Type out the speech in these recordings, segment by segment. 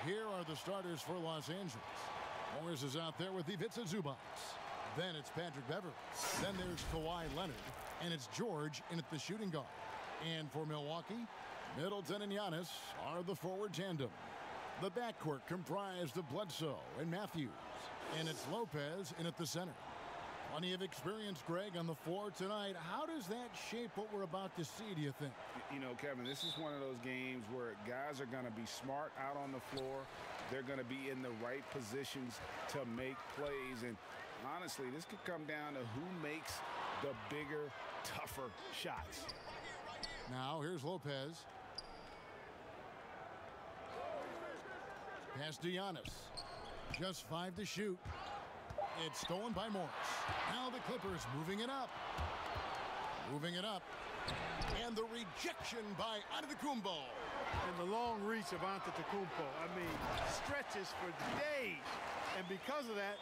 Here are the starters for Los Angeles. Morris is out there with Ivica Zubac. Then it's Patrick Beverley. Then there's Kawhi Leonard. And it's George in at the shooting guard. And for Milwaukee, Middleton and Giannis are the forward tandem. The backcourt comprised of Bledsoe and Matthews. And it's Lopez in at the center. Plenty of experience, Greg, on the floor tonight. How does that shape what we're about to see, do you think? You know, Kevin, this is one of those games where guys are going to be smart out on the floor. They're going to be in the right positions to make plays. And honestly, this could come down to who makes the bigger, tougher shots. Now, here's Lopez. Pass to Giannis. Just 5 to shoot. It's stolen by Morris. Now the Clippers moving it up. Moving it up. And the rejection by Antetokounmpo. And the long reach of Antetokounmpo. I mean, stretches for days. And because of that,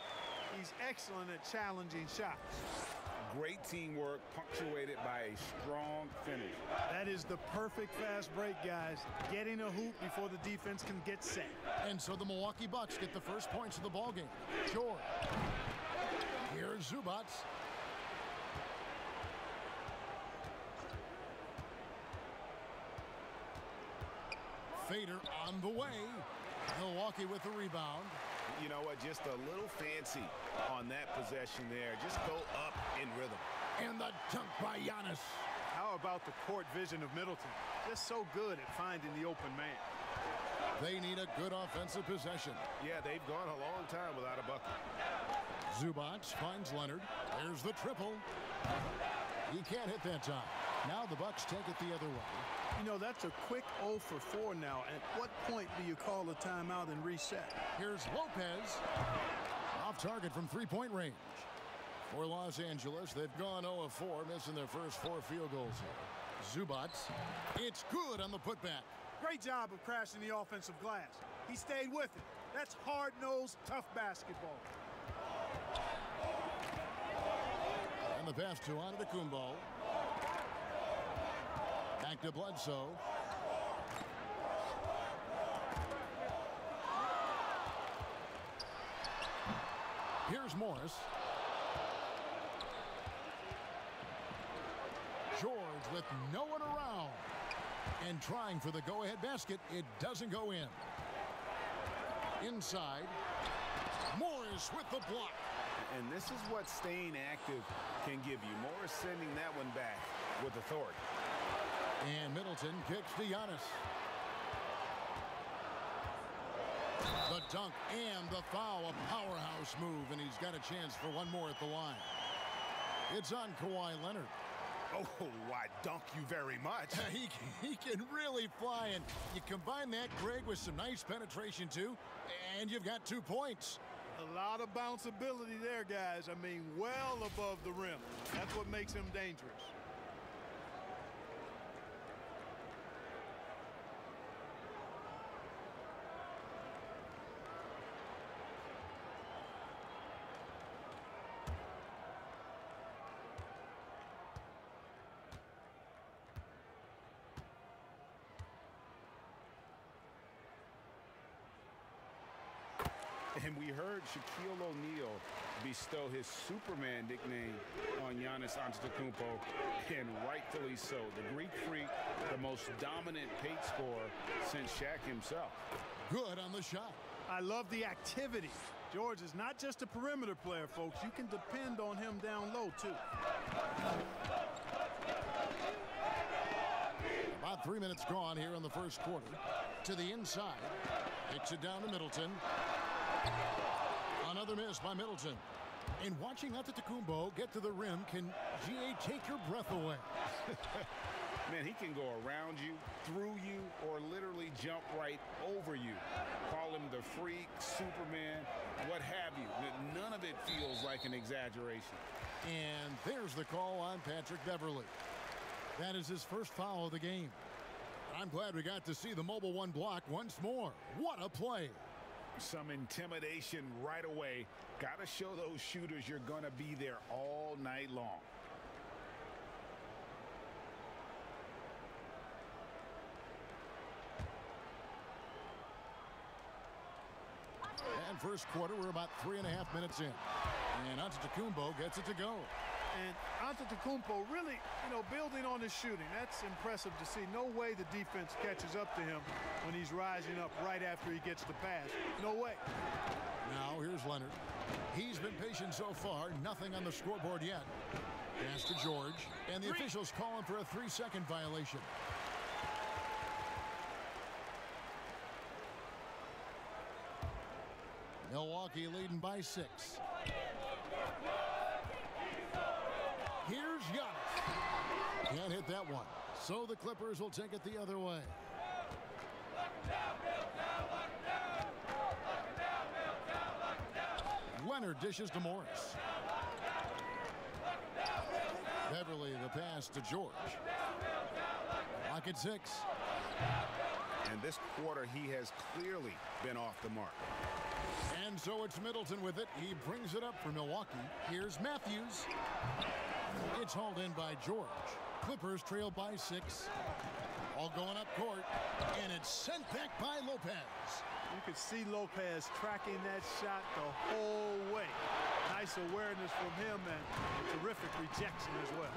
he's excellent at challenging shots. Great teamwork punctuated by a strong finish. That is the perfect fast break, guys. Getting a hoop before the defense can get set. And so the Milwaukee Bucks get the first points of the ballgame. George. Here's Zubac. Fader on the way. Milwaukee with the rebound. You know what? Just a little fancy on that possession there. Just go up in rhythm. And the dunk by Giannis. How about the court vision of Middleton? Just so good at finding the open man. They need a good offensive possession. Yeah, they've gone a long time without a bucket. Zubac finds Leonard. There's the triple. He can't hit that time. Now the Bucks take it the other way. You know, that's a quick 0 for 4 now. At what point do you call a timeout and reset? Here's Lopez. Off target from three-point range. For Los Angeles, they've gone 0 of 4, missing their first 4 field goals here. Zubac. It's good on the putback. Great job of crashing the offensive glass. He stayed with it. That's hard-nosed, tough basketball. And the pass to Antetokounmpo. Back to Bledsoe. Here's Morris. George with no one around. And trying for the go-ahead basket. It doesn't go in. Inside. Morris with the block. And this is what staying active can give you. Morris sending that one back with authority. And Middleton kicks to Giannis. The dunk and the foul, a powerhouse move, and he's got a chance for one more at the line. It's on Kawhi Leonard. Oh, why dunk you very much. He can really fly, and you combine that, Greg, with some nice penetration too, and you've got 2 points. A lot of bounceability there, guys. I mean, well above the rim. That's what makes him dangerous. And we heard Shaquille O'Neal bestow his Superman nickname on Giannis Antetokounmpo, and rightfully so. The Greek Freak, the most dominant paint scorer since Shaq himself. Good on the shot. I love the activity. George is not just a perimeter player, folks. You can depend on him down low, too. About 3 minutes gone here in the first quarter. To the inside. Kicks it down to Middleton. Another miss by Middleton. And watching Antetokounmpo get to the rim can, GA, take your breath away. Man, he can go around you, through you, or literally jump right over you. Call him the freak, Superman, what have you. None of it feels like an exaggeration. And there's the call on Patrick Beverley. That is his first foul of the game. I'm glad we got to see the Mobile One block once more. What a play. Some intimidation right away. Got to show those shooters you're going to be there all night long. And first quarter, we're about 3.5 minutes in. And Antetokounmpo gets it to go. And Antetokounmpo really, building on his shooting. That's impressive to see. No way the defense catches up to him when he's rising up right after he gets the pass. No way. Now here's Leonard. He's been patient so far. Nothing on the scoreboard yet. Pass to George. And the officials calling for a 3-second violation. Milwaukee leading by 6. Here's Giannis. Can't hit that one. So the Clippers will take it the other way. Leonard dishes to Morris. Beverly the pass to George. Lock at 6. And this quarter, he has clearly been off the mark. And so it's Middleton with it. He brings it up for Milwaukee. Here's Matthews. It's hauled in by George. Clippers trail by 6. All going up court. And it's sent back by Lopez. You could see Lopez tracking that shot the whole way. Nice awareness from him and terrific rejection as well.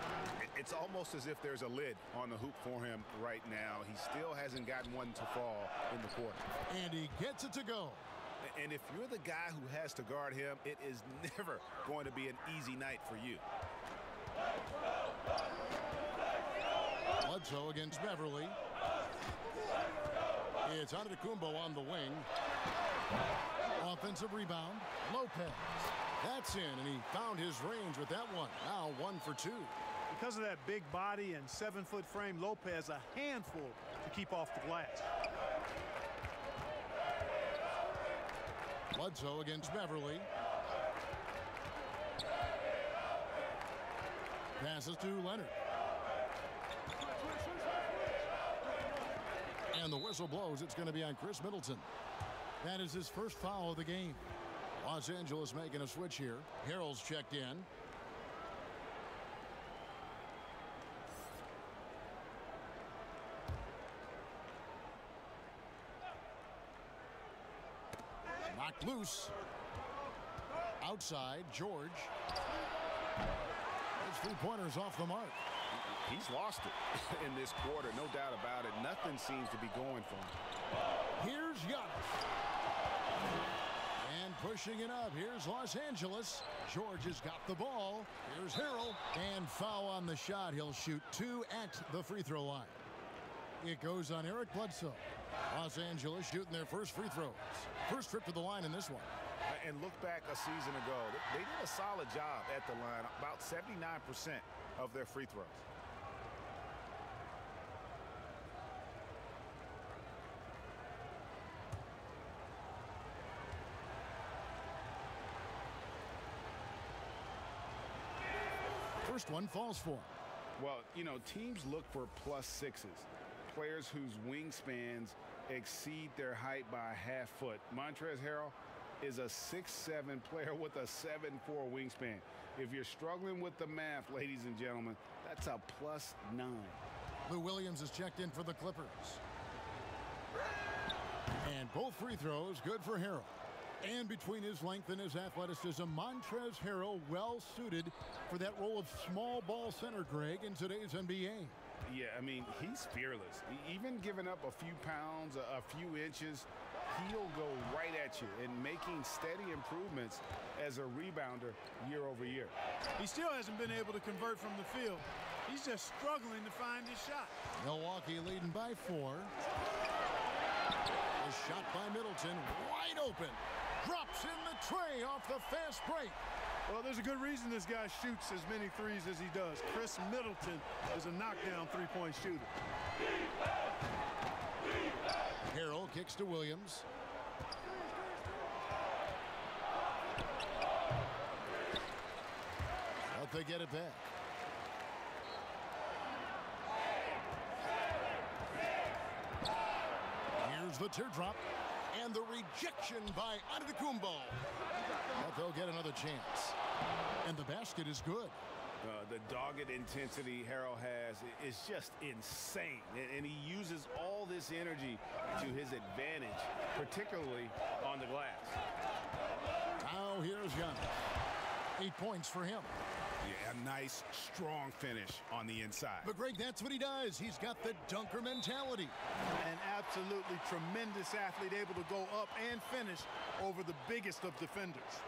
It's almost as if there's a lid on the hoop for him right now. He still hasn't gotten one to fall in the quarter. And he gets it to go. And if you're the guy who has to guard him, it is never going to be an easy night for you. Bledsoe against Beverly. It's Antetokounmpo on the wing. Offensive rebound. Lopez. That's in, and he found his range with that one. Now 1 for 2. Because of that big body and 7-foot frame, Lopez a handful to keep off the glass. Bledsoe against Beverly. Passes to Leonard. And the whistle blows. It's going to be on Chris Middleton. That is his first foul of the game. Los Angeles making a switch here. Harrell's checked in. Knocked loose. Outside, George. His 3-pointers off the mark. He's lost it in this quarter, no doubt about it. Nothing seems to be going for him. Here's Giannis. And pushing it up. Here's Los Angeles. George has got the ball. Here's Harrell. And foul on the shot. He'll shoot 2 at the free throw line. It goes on Eric Bledsoe. Los Angeles shooting their first free throws. First trip to the line in this one. And look back a season ago. They did a solid job at the line. About 79% of their free throws. First one falls for him. Well, teams look for +6s. Players whose wingspans exceed their height by a half foot. Montrezl Harrell is a 6'7" player with a 7'4" wingspan. If you're struggling with the math, ladies and gentlemen, that's a +9. Lou Williams is checked in for the Clippers. And both free throws good for Harrell. And between his length and his athleticism, Montrezl Harrell well suited for that role of small ball center, Greg, in today's NBA. Yeah, I mean, he's fearless. Even giving up a few pounds, a few inches, he'll go right at you and making steady improvements as a rebounder year over year. He still hasn't been able to convert from the field. He's just struggling to find his shot. Milwaukee leading by 4. A shot by Middleton, wide open. Drops in the tray off the fast break. Well, there's a good reason this guy shoots as many threes as he does. Chris Middleton is a knockdown three-point shooter. Harrell kicks to Williams. But they get it back. Here's the teardrop. And the rejection by Antetokounmpo. But they'll get another chance. And the basket is good. The dogged intensity Harrell has is just insane, and he uses all this energy to his advantage, particularly on the glass. Now here's Giannis. 8 points for him. Yeah, a nice, strong finish on the inside. But Greg, that's what he does. He's got the dunker mentality. An absolutely tremendous athlete, able to go up and finish over the biggest of defenders.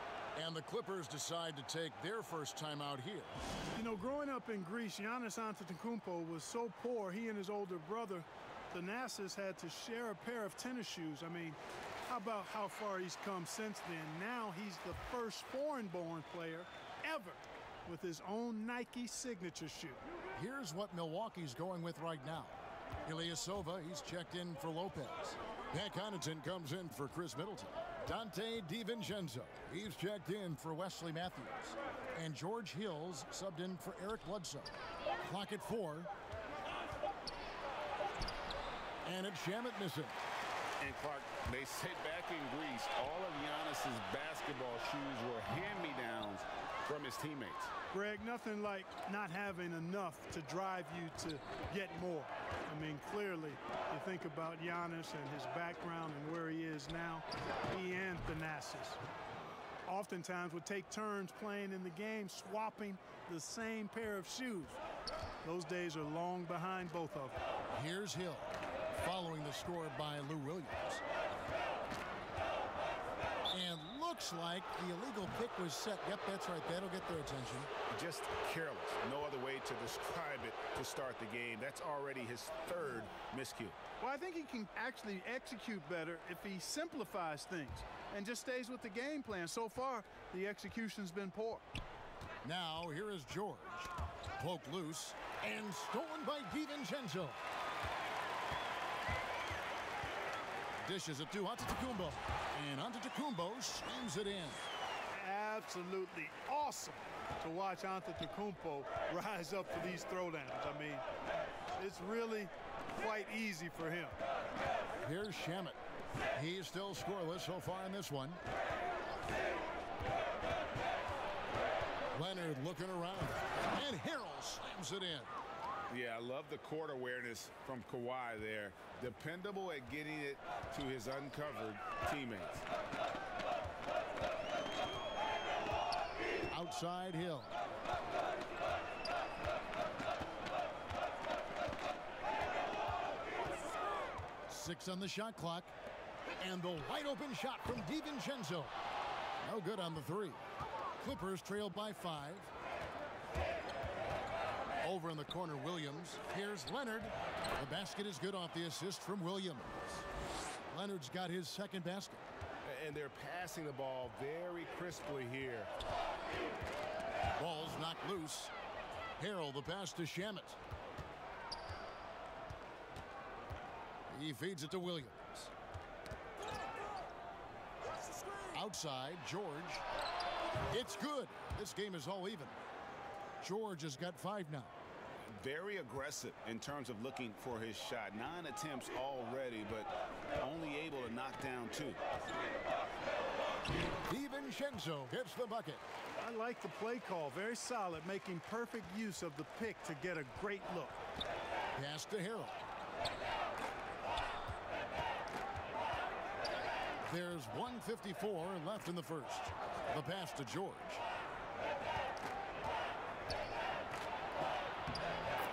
And the Clippers decide to take their first time out here. You know, growing up in Greece, Giannis Antetokounmpo was so poor, he and his older brother, Thanasis, had to share a pair of tennis shoes. I mean, how about how far he's come since then? Now he's the first foreign-born player ever with his own Nike signature shoe. Here's what Milwaukee's going with right now. Ilyasova, he's checked in for Lopez. Pat Connaughton comes in for Chris Middleton. Dante DiVincenzo, he's checked in for Wesley Matthews. And George Hill's subbed in for Eric Bledsoe. Clock at 4. And it's Shamet missing. And Clark, they say back in Greece, all of Giannis's basketball shoes were hand-me-downs from his teammates. Greg, nothing like not having enough to drive you to get more. I mean, clearly, you think about Giannis and his background and where he is now, he and Thanasis oftentimes would take turns playing in the game, swapping the same pair of shoes. Those days are long behind both of them. Here's Hill, following the score by Lou Williams. And looks like the illegal pick was set. Yep, that's right. That'll get their attention. Just careless. No other way to describe it to start the game. That's already his third miscue. Well, I think he can actually execute better if he simplifies things and just stays with the game plan. So far, the execution's been poor. Now, here is George. Poked loose and stolen by DiVincenzo. Dishes it to Antetokounmpo. And Antetokounmpo slams it in. Absolutely awesome to watch Antetokounmpo rise up for these throwdowns. I mean, it's really quite easy for him. Here's Shamet. He's still scoreless so far in this one. Leonard looking around. And Harrell slams it in. Yeah, I love the court awareness from Kawhi there. Dependable at getting it to his uncovered teammates. Outside Hill. Six on the shot clock. And the wide open shot from DiVincenzo. No good on the three. Clippers trailed by 5. Over in the corner, Williams. Here's Leonard. The basket is good off the assist from Williams. Leonard's got his second basket. And they're passing the ball very crisply here. Ball's knocked loose. Harrell the pass to Shamet. He feeds it to Williams. Outside, George. It's good. This game is all even. George has got 5 now. Very aggressive in terms of looking for his shot. 9 attempts already, but only able to knock down 2. DiVincenzo gets the bucket. I like the play call. Very solid, making perfect use of the pick to get a great look. Pass to Harrell. There's 1:54 left in the first. The pass to George.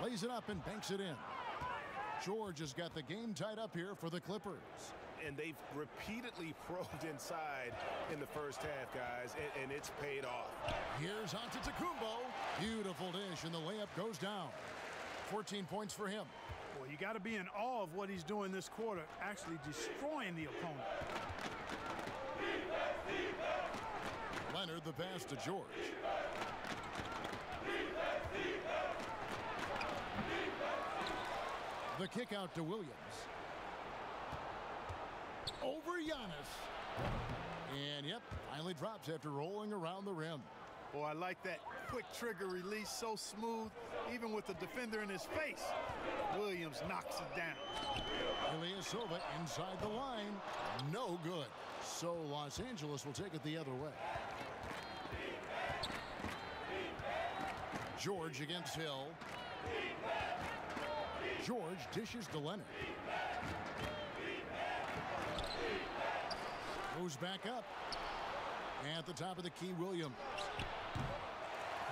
Lays it up and banks it in. George has got the game tied up here for the Clippers. And they've repeatedly probed inside in the first half, guys, and it's paid off. Here's Antetokounmpo. Beautiful dish, and the layup goes down. 14 points for him. Well, you got to be in awe of what he's doing this quarter, actually destroying the opponent. Leonard the pass to George. The kick out to Williams. Over Giannis. And yep, finally drops after rolling around the rim. Boy, I like that quick trigger release, so smooth, even with the defender in his face. Williams knocks it down. Ilyasova inside the line. No good. So Los Angeles will take it the other way. George against Hill. George dishes to Leonard. Goes back up. At the top of the key, Williams.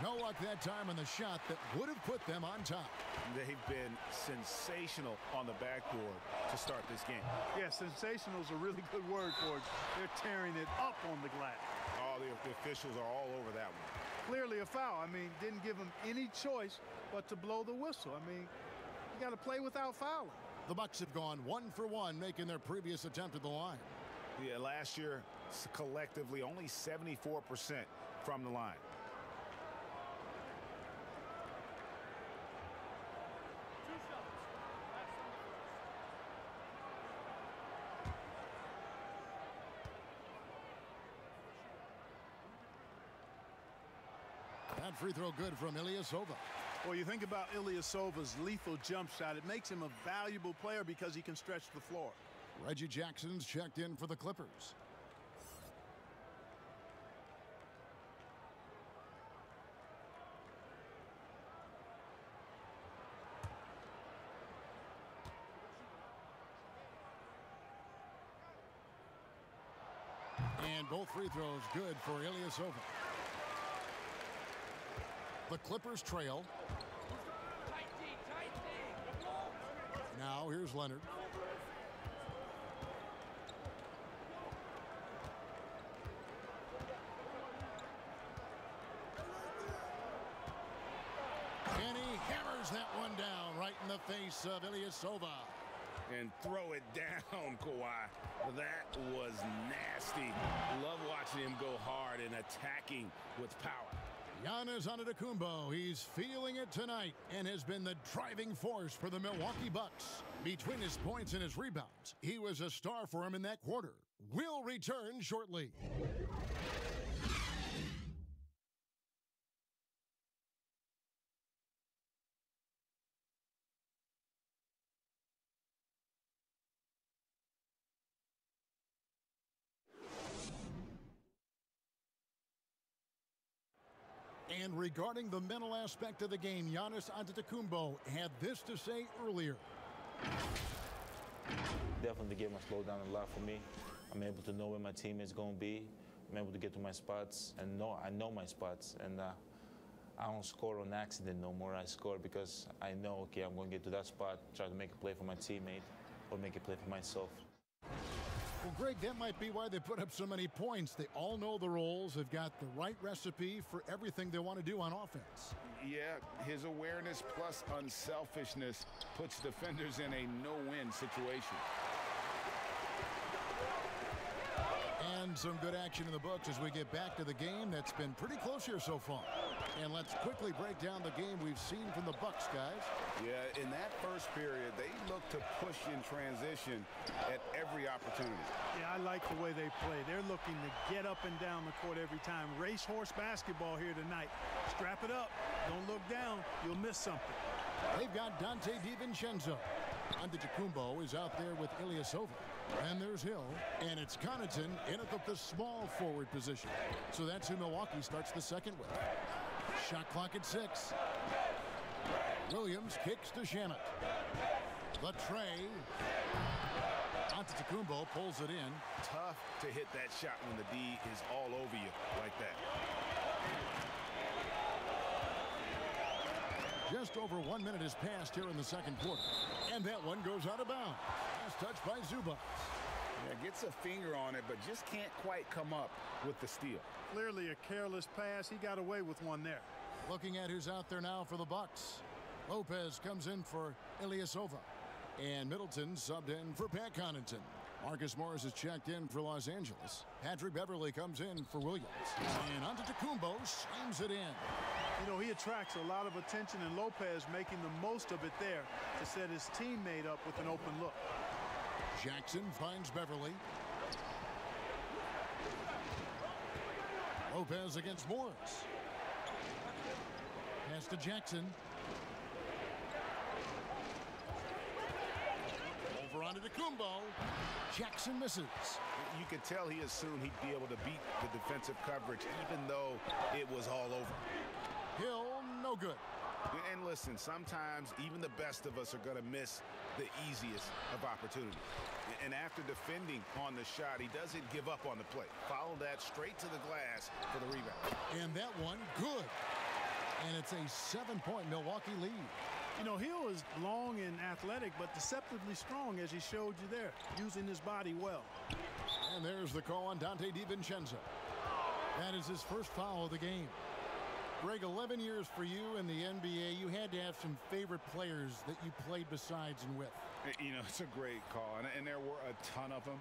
No luck that time on the shot that would have put them on top. They've been sensational on the backboard to start this game. Yeah, sensational is a really good word for it. They're tearing it up on the glass. All the officials are all over that one. Clearly a foul. I mean, didn't give them any choice but to blow the whistle. I mean, you got to play without fouling. The Bucks have gone 1 for 1, making their previous attempt at the line. Yeah, last year, collectively, only 74% from the line. That free throw good from Ilyasova. Well, you think about Ilyasova's lethal jump shot. It makes him a valuable player because he can stretch the floor. Reggie Jackson's checked in for the Clippers. And both free throws good for Ilyasova. The Clippers trail. Now here's Leonard. And he hammers that one down right in the face of Ilyasova. And throw it down, Kawhi. That was nasty. Love watching him go hard and attacking with power. Giannis Antetokounmpo, he's feeling it tonight and has been the driving force for the Milwaukee Bucks. Between his points and his rebounds, he was a star for him in that quarter. We'll return shortly. And regarding the mental aspect of the game, Giannis Antetokounmpo had this to say earlier. Definitely the game has slowed down a lot for me. I'm able to know where my teammates going to be. I'm able to get to my spots and I know my spots. And I don't score on accident no more. I score because I know, okay, I'm going to get to that spot, try to make a play for my teammate or make a play for myself. Well, Greg, that might be why they put up so many points. They all know the roles. They've got the right recipe for everything they want to do on offense. Yeah, his awareness plus unselfishness puts defenders in a no-win situation. And some good action in the books as we get back to the game that's been pretty close here so far. And let's quickly break down the game we've seen from the Bucks, guys. Yeah, in that first period, they look to push in transition at every opportunity. Yeah, I like the way they play. They're looking to get up and down the court every time. Racehorse basketball here tonight. Strap it up. Don't look down. You'll miss something. They've got Dante DiVincenzo. Antetokounmpo is out there with Ilyasova. And there's Hill. And it's Connaughton in at the small forward position. So that's who Milwaukee starts the second with. Shot clock at 6. Williams kicks to Shannon. The tray. Antetokounmpo pulls it in. Tough to hit that shot when the D is all over you like that. Just over 1 minute has passed here in the second quarter. And that one goes out of bounds. Last touch by Zubac. Yeah, gets a finger on it, but just can't quite come up with the steal. Clearly a careless pass. He got away with one there. Looking at who's out there now for the Bucks. Lopez comes in for Ilyasova. And Middleton subbed in for Pat Connaughton. Marcus Morris is checked in for Los Angeles. Patrick Beverley comes in for Williams. And Antetokounmpo slams it in. You know, he attracts a lot of attention, and Lopez making the most of it there to set his teammate up with an open look. Jackson finds Beverley. Lopez against Morris. Pass to Jackson. Over onto Antetokounmpo. Jackson misses. You could tell he assumed he'd be able to beat the defensive coverage even though it was all over. Hill, no no good. And listen, sometimes even the best of us are going to miss the easiest of opportunities. And after defending on the shot, he doesn't give up on the play. Follow that straight to the glass for the rebound. And that one, good. And it's a 7-point Milwaukee lead. You know, Hill is long and athletic, but deceptively strong, as he showed you there, using his body well. And there's the call on Dante DiVincenzo. That is his first foul of the game. Greg, 11 years for you in the NBA. You had to have some favorite players that you played besides and with. You know, it's a great call, and there were a ton of them.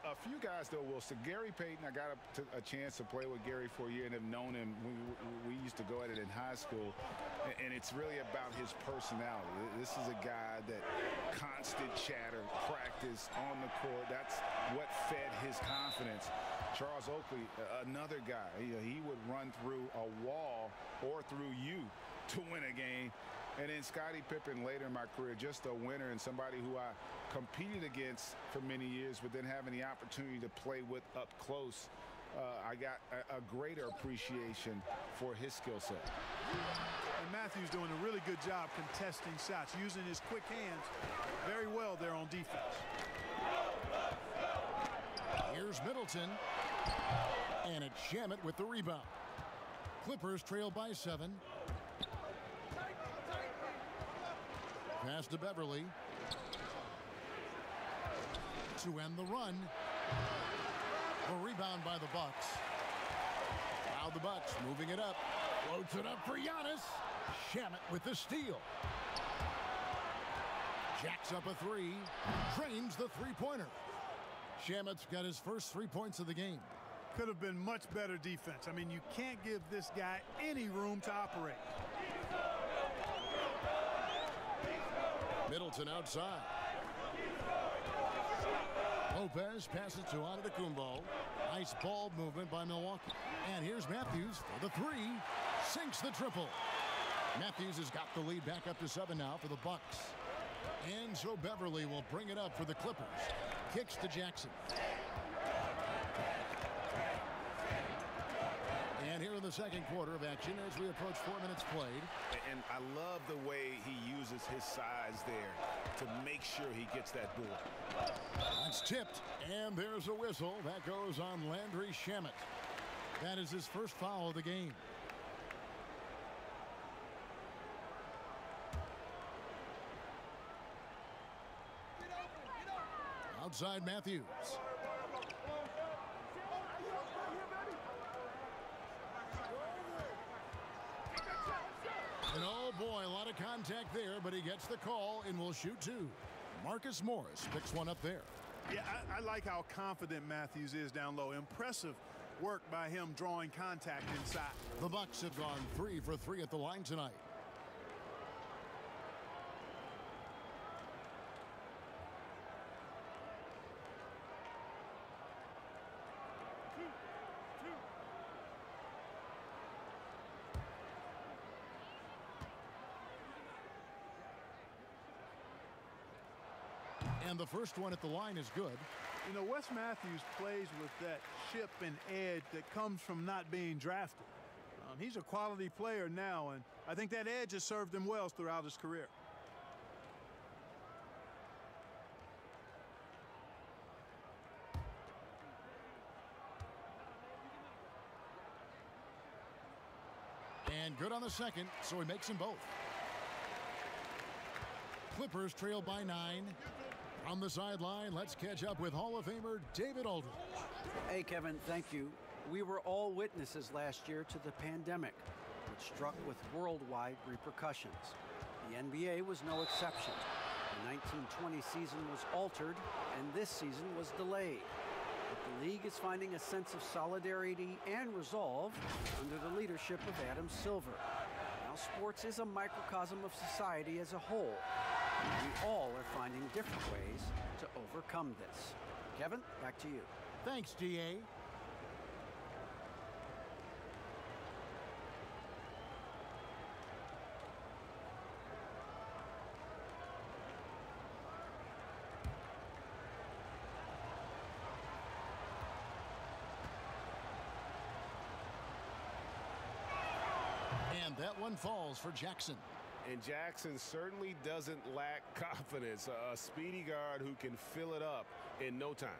A few guys, though, will say Gary Payton. I got a chance to play with Gary for a year and have known him. We used to go at it in high school, and it's really about his personality. This is a guy that constant chatter, practice on the court. That's what fed his confidence. Charles Oakley, another guy, he would run through a wall or through you to win a game. And then Scottie Pippen later in my career, just a winner and somebody who I competed against for many years, but then having the opportunity to play with up close, I got a greater appreciation for his skill set. And Matthews doing a really good job contesting shots, using his quick hands very well there on defense. Here's Middleton. And it's Shamet with the rebound. Clippers trail by 7. Pass to Beverly. To end the run. A rebound by the Bucks. Now the Bucks moving it up. Floats it up for Giannis. Shamet with the steal. Jacks up a 3. Drains the three-pointer. Shamet's got his first 3 points of the game. Could have been much better defense. I mean, you can't give this guy any room to operate. Middleton outside. Lopez passes to Antetokounmpo. Nice ball movement by Milwaukee. And here's Matthews for the 3. Sinks the triple. Matthews has got the lead back up to 7 now for the Bucks. And so Beverly will bring it up for the Clippers. Kicks to Jackson. And here in the second quarter of action as we approach 4 minutes played. And I love the way he uses his size there to make sure he gets that board. That's tipped. And there's a whistle. That goes on Landry Shamet. That is his first foul of the game. Outside Matthews. And oh boy, a lot of contact there, but he gets the call and will shoot 2. Marcus Morris picks one up there. Yeah, I like how confident Matthews is down low. Impressive work by him drawing contact inside. The Bucks have gone 3 for 3 at the line tonight. And the first one at the line is good. You know, Wes Matthews plays with that chip and edge that comes from not being drafted. He's a quality player now, and I think that edge has served him well throughout his career. And good on the second, so he makes them both. Clippers trail by 9. On the sideline, let's catch up with Hall of Famer David Aldridge. Hey, Kevin, thank you. We were all witnesses last year to the pandemic, which struck with worldwide repercussions. The NBA was no exception. The 1920 season was altered, and this season was delayed. But the league is finding a sense of solidarity and resolve under the leadership of Adam Silver. Now, sports is a microcosm of society as a whole. We all are finding different ways to overcome this. Kevin, back to you. Thanks, DA. And that one falls for Jackson. And Jackson certainly doesn't lack confidence. A speedy guard who can fill it up in no time.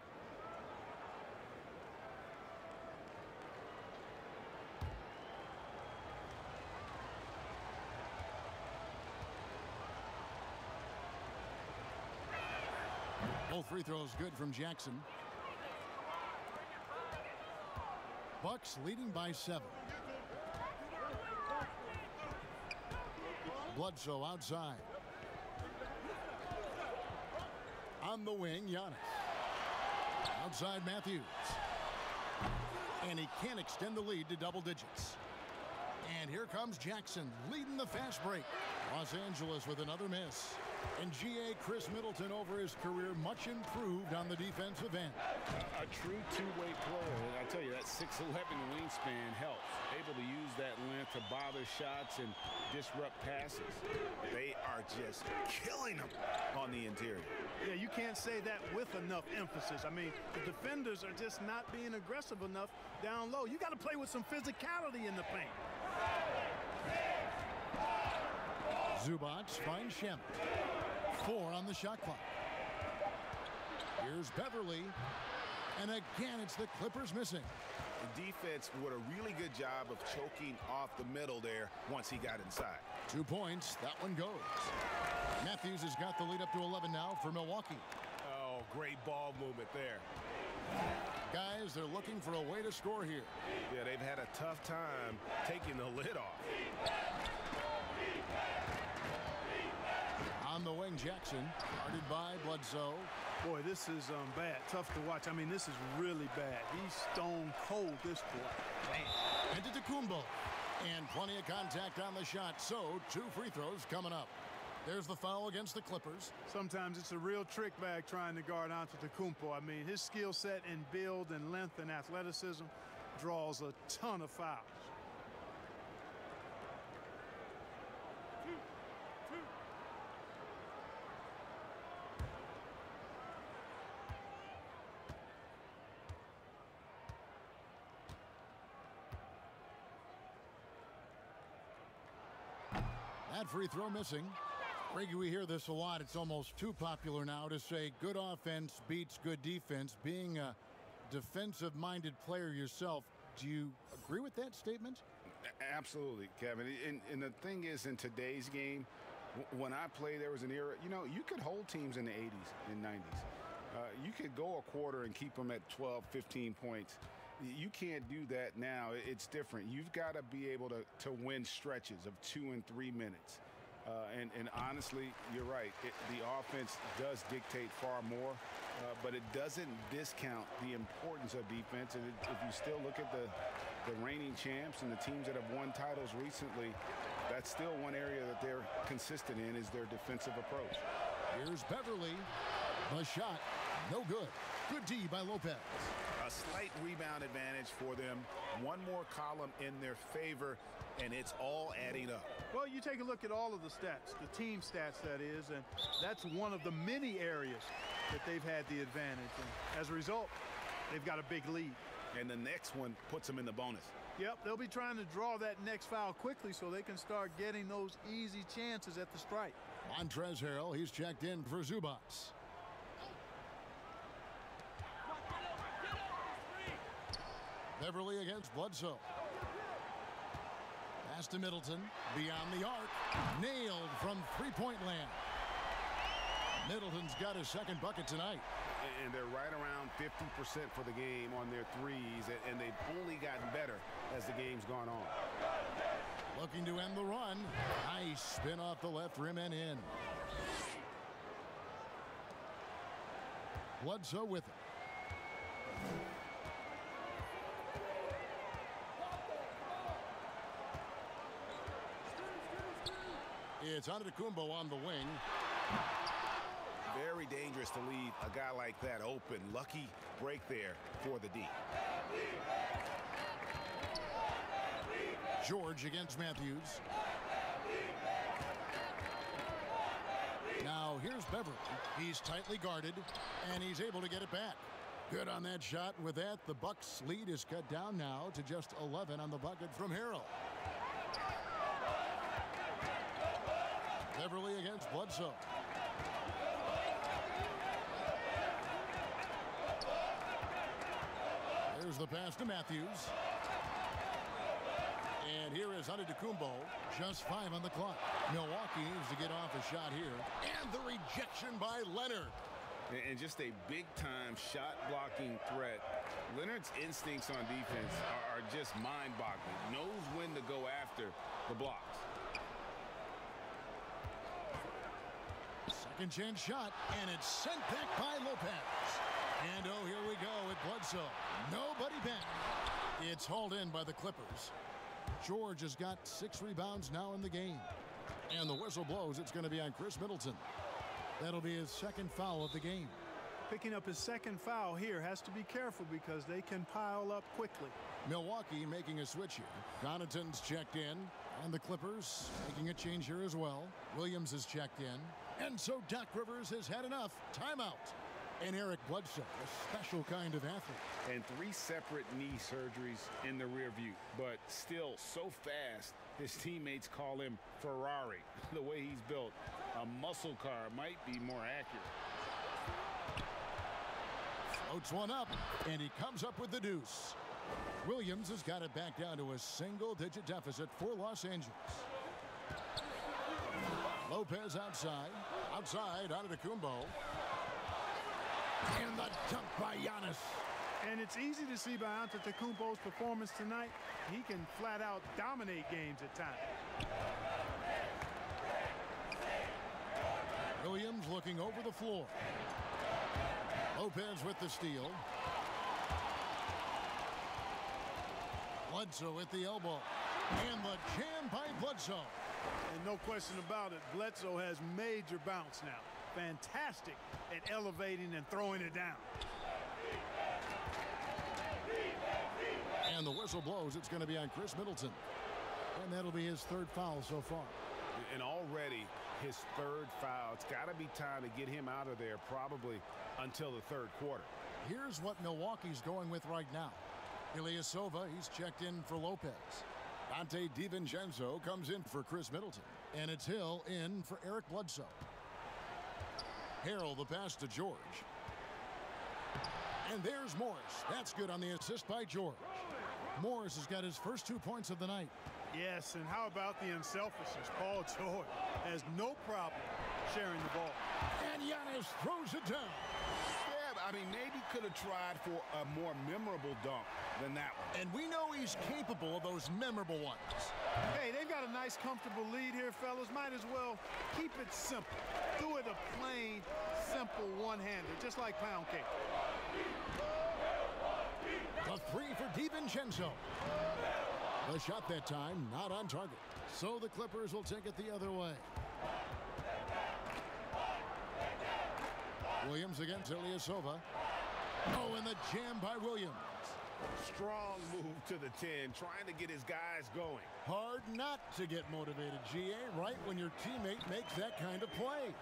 Both free throws good from Jackson. Bucks leading by 7. Bledsoe outside. On the wing, Giannis. Outside Matthews. And he can't extend the lead to double digits. And here comes Jackson leading the fast break. Los Angeles with another miss. And G.A. Chris Middleton over his career much improved on the defensive end. A true two-way player. I tell you, that 6'11" wingspan helps. Able to use that length to bother shots and disrupt passes. They are just killing them on the interior. Yeah, you can't say that with enough emphasis. I mean, the defenders are just not being aggressive enough down low. You got to play with some physicality in the paint. Zubac finds Shem. 4 on the shot clock. Here's Beverly. And again, it's the Clippers missing. The defense did a really good job of choking off the middle there once he got inside. 2 points. That one goes. Matthews has got the lead up to 11 now for Milwaukee. Oh, great ball movement there. Guys, they're looking for a way to score here. Yeah, they've had a tough time taking the lid off. On the wing, Jackson, guarded by Bledsoe. Boy, this is bad. Tough to watch. I mean, this is really bad. He's stone cold this quarter. Man. And to Kumbo. And plenty of contact on the shot. So, 2 free throws coming up. There's the foul against the Clippers. Sometimes it's a real trick bag trying to guard Antetokounmpo. I mean, his skill set in build and length and athleticism draws a ton of fouls. That free throw missing. Reggie, we hear this a lot. It's almost too popular now to say good offense beats good defense. Being a defensive-minded player yourself, do you agree with that statement? Absolutely, Kevin. And the thing is, in today's game, when I played, there was an era, you know, you could hold teams in the 80s and 90s. You could go a quarter and keep them at 12, 15 points. You can't do that now. It's different. You've got to be able to win stretches of 2 and 3 minutes. And honestly, you're right. The offense does dictate far more, but it doesn't discount the importance of defense. And if you still look at the reigning champs and the teams that have won titles recently, that's still one area that they're consistent in, is their defensive approach. Here's Beverly. The shot, no good. Good D by Lopez. A slight rebound advantage for them. One more column in their favor, and it's all adding up. Well, you take a look at all of the stats, the team stats, that is, and that's one of the many areas that they've had the advantage. And as a result, they've got a big lead. And the next one puts them in the bonus. Yep, they'll be trying to draw that next foul quickly so they can start getting those easy chances at the strike. Montrezl Harrell, he's checked in for Zubac. Beverly against Bledsoe. Pass to Middleton. Beyond the arc. Nailed from three-point land. Middleton's got his second bucket tonight. And they're right around 50% for the game on their threes, and they've only gotten better as the game's gone on. Looking to end the run. Nice spin off the left rim and in. Bledsoe with it. It's Antetokounmpo on the wing. Very dangerous to leave a guy like that open. Lucky break there for the D. George against Matthews. Now here's Beverly. He's tightly guarded, and he's able to get it back. Good on that shot. With that, the Bucks' lead is cut down now to just 11 on the bucket from Harrell. Beverly against Bledsoe. There's the pass to Matthews. And here is Antetokounmpo. Just 5 on the clock. Milwaukee needs to get off a shot here. And the rejection by Leonard. And just a big-time shot-blocking threat. Leonard's instincts on defense are just mind-boggling. Knows when to go after the blocks. Second chance shot, and it's sent back by Lopez. And oh, here we go with Bledsoe. Nobody back. It's hauled in by the Clippers. George has got 6 rebounds now in the game. And the whistle blows. It's going to be on Chris Middleton. That'll be his second foul of the game. Picking up his second foul here. Has to be careful because they can pile up quickly. Milwaukee making a switch here. Connaughton's checked in. And the Clippers making a change here as well. Williams is checked in. And so Doc Rivers has had enough. Timeout. And Eric Bledsoe, a special kind of athlete. And 3 separate knee surgeries in the rear view. But still so fast, his teammates call him Ferrari. The way he's built, a muscle car might be more accurate. Floats one up, and he comes up with the deuce. Williams has got it back down to a single-digit deficit for Los Angeles. Lopez outside. Outside, Antetokounmpo. And the dunk by Giannis. And it's easy to see by Antetokounmpo's performance tonight. He can flat out dominate games at times. Williams looking over the floor. Lopez with the steal. Bledsoe at the elbow. And the jam by Bledsoe. And no question about it, Bledsoe has major bounce now. Fantastic at elevating and throwing it down. And the whistle blows. It's going to be on Chris Middleton. And that'll be his 3rd foul so far. And already his 3rd foul. It's got to be time to get him out of there probably until the 3rd quarter. Here's what Milwaukee's going with right now. Ilyasova, he's checked in for Lopez. Dante DiVincenzo comes in for Chris Middleton. And it's Hill in for Eric Bledsoe. Harrell the pass to George. And there's Morris. That's good on the assist by George. Morris has got his first 2 points of the night. Yes, and how about the unselfishness? Paul George has no problem sharing the ball. And Giannis throws it down. Yeah, I mean, maybe could have tried for a more memorable dunk than that one. And we know he's capable of those memorable ones. Hey, they've got a nice, comfortable lead here, fellas. Might as well keep it simple. Do it a plain, simple one-hander, just like pound cake. The 3 for DiVincenzo. The shot that time not on target. So the Clippers will take it the other way. Williams against Ilyasova. Oh, and the jam by Williams. Strong move to the 10, trying to get his guys going. Hard not to get motivated, GA, right when your teammate makes that kind of play.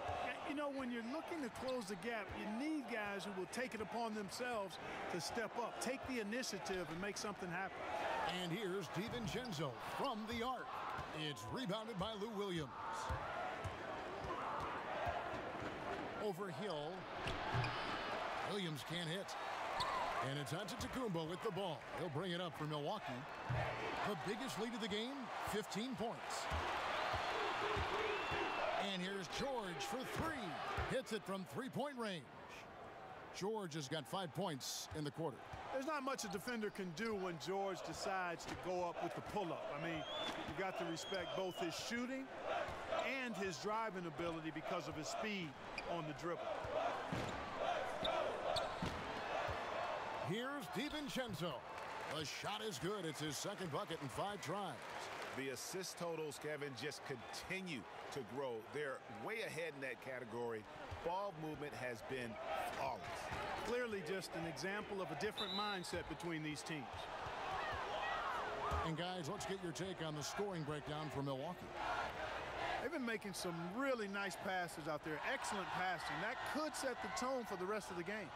You know, when you're looking to close the gap, you need guys who will take it upon themselves to step up, take the initiative, and make something happen. And here's DiVincenzo from the arc. It's rebounded by Lou Williams. Over Hill. Williams can't hit. And it's Antetokounmpo with the ball. He'll bring it up for Milwaukee. The biggest lead of the game, 15 points. And here's George for 3. Hits it from 3-point range. George has got 5 points in the quarter. There's not much a defender can do when George decides to go up with the pull-up. I mean, you got to respect both his shooting and his driving ability because of his speed on the dribble. Here's DiVincenzo. The shot is good. It's his 2nd bucket in 5 tries. The assist totals, Kevin, just continue to grow. They're way ahead in that category. Ball movement has been flawless. Clearly just an example of a different mindset between these teams. And guys, let's get your take on the scoring breakdown for Milwaukee. They've been making some really nice passes out there. Excellent passing. That could set the tone for the rest of the game.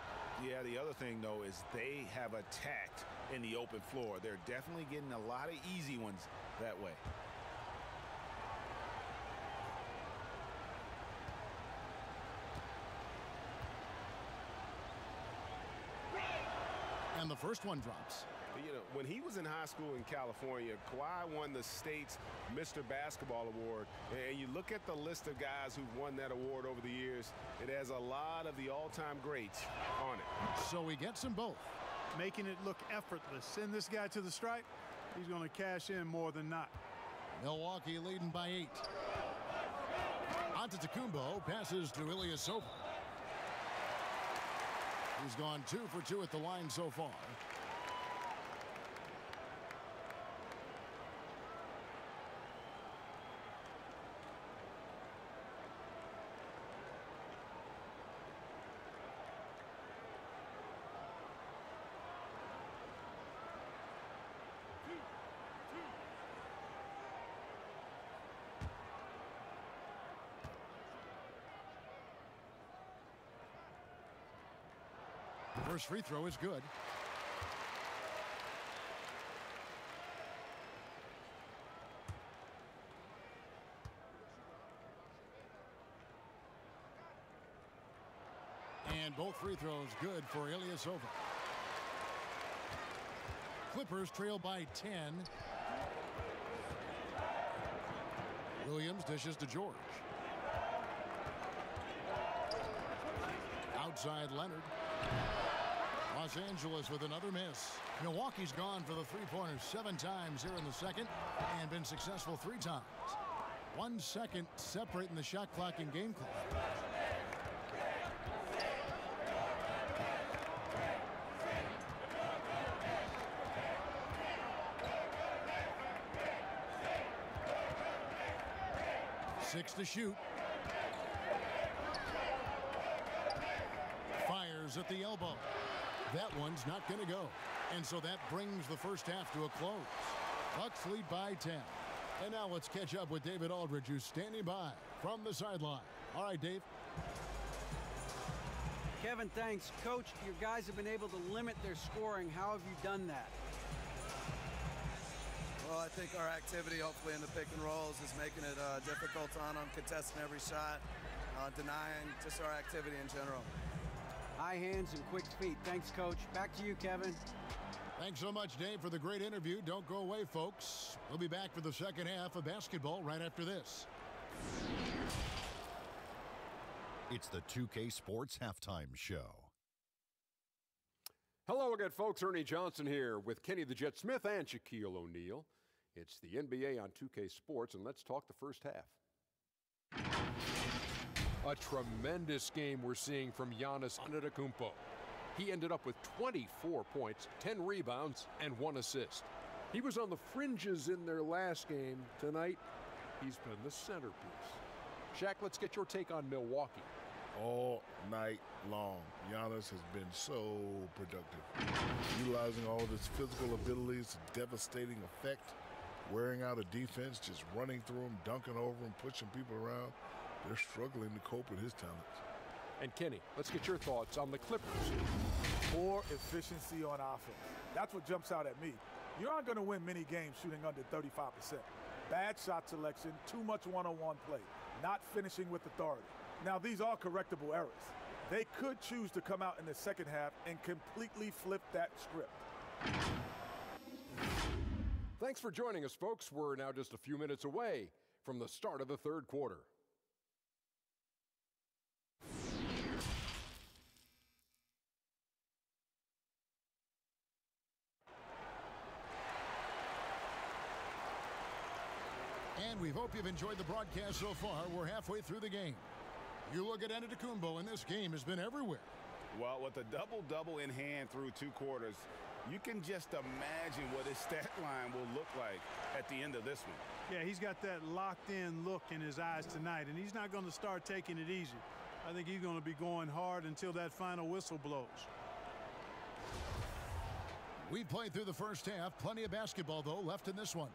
Yeah, the other thing, though, is they have attacked in the open floor. They're definitely getting a lot of easy ones that way. first one drops. You know, when he was in high school in California, Kawhi won the state's Mr. Basketball Award. And you look at the list of guys who've won that award over the years, it has a lot of the all-time greats on it. So he gets them both. Making it look effortless. Send this guy to the stripe, he's going to cash in more than not. Milwaukee leading by 8. Antetokounmpo passes to Ilyasova. He's gone 2 for 2 at the line so far. First free throw is good. And both free throws good for Ilyasova. Clippers trail by 10. Williams dishes to George. Outside Leonard. Los Angeles with another miss. Milwaukee's gone for the three-pointers 7 times here in the second and been successful 3 times. 1 second separating the shot clock and game clock. Six to shoot. Fires at the elbow. That one's not going to go. And so that brings the first half to a close. Bucks lead by 10. And now let's catch up with David Aldridge, who's standing by from the sideline. All right, Dave. Kevin, thanks. Coach, your guys have been able to limit their scoring. How have you done that? Well, I think our activity, hopefully in the pick and rolls, is making it difficult on them, contesting every shot, denying just our activity in general. High hands and quick feet. Thanks, Coach. Back to you, Kevin. Thanks so much, Dave, for the great interview. Don't go away, folks. We'll be back for the second half of basketball right after this. It's the 2K Sports Halftime Show. Hello again, folks. Ernie Johnson here with Kenny the Jet Smith and Shaquille O'Neal. It's the NBA on 2K Sports, and let's talk the first half. A tremendous game we're seeing from Giannis Antetokounmpo. He ended up with 24 points, 10 rebounds, and 1 assist. He was on the fringes in their last game. Tonight, he's been the centerpiece. Shaq, let's get your take on Milwaukee. All night long, Giannis has been so productive. Utilizing all of his physical abilities, devastating effect, wearing out a defense, just running through them, dunking over them, pushing people around. They're struggling to cope with his talents. And Kenny, let's get your thoughts on the Clippers. Poor efficiency on offense. That's what jumps out at me. You aren't going to win many games shooting under 35%. Bad shot selection, too much one-on-one play, not finishing with authority. Now, these are correctable errors. They could choose to come out in the second half and completely flip that script. Thanks for joining us, folks. We're now just a few minutes away from the start of the third quarter. And we hope you've enjoyed the broadcast so far. We're halfway through the game. You look at Antetokounmpo, and this game has been everywhere. Well, with a double-double in hand through 2 quarters, you can just imagine what his stat line will look like at the end of this one. Yeah, he's got that locked-in look in his eyes tonight, and he's not going to start taking it easy. I think he's going to be going hard until that final whistle blows. We've played through the first half. Plenty of basketball, though, left in this one.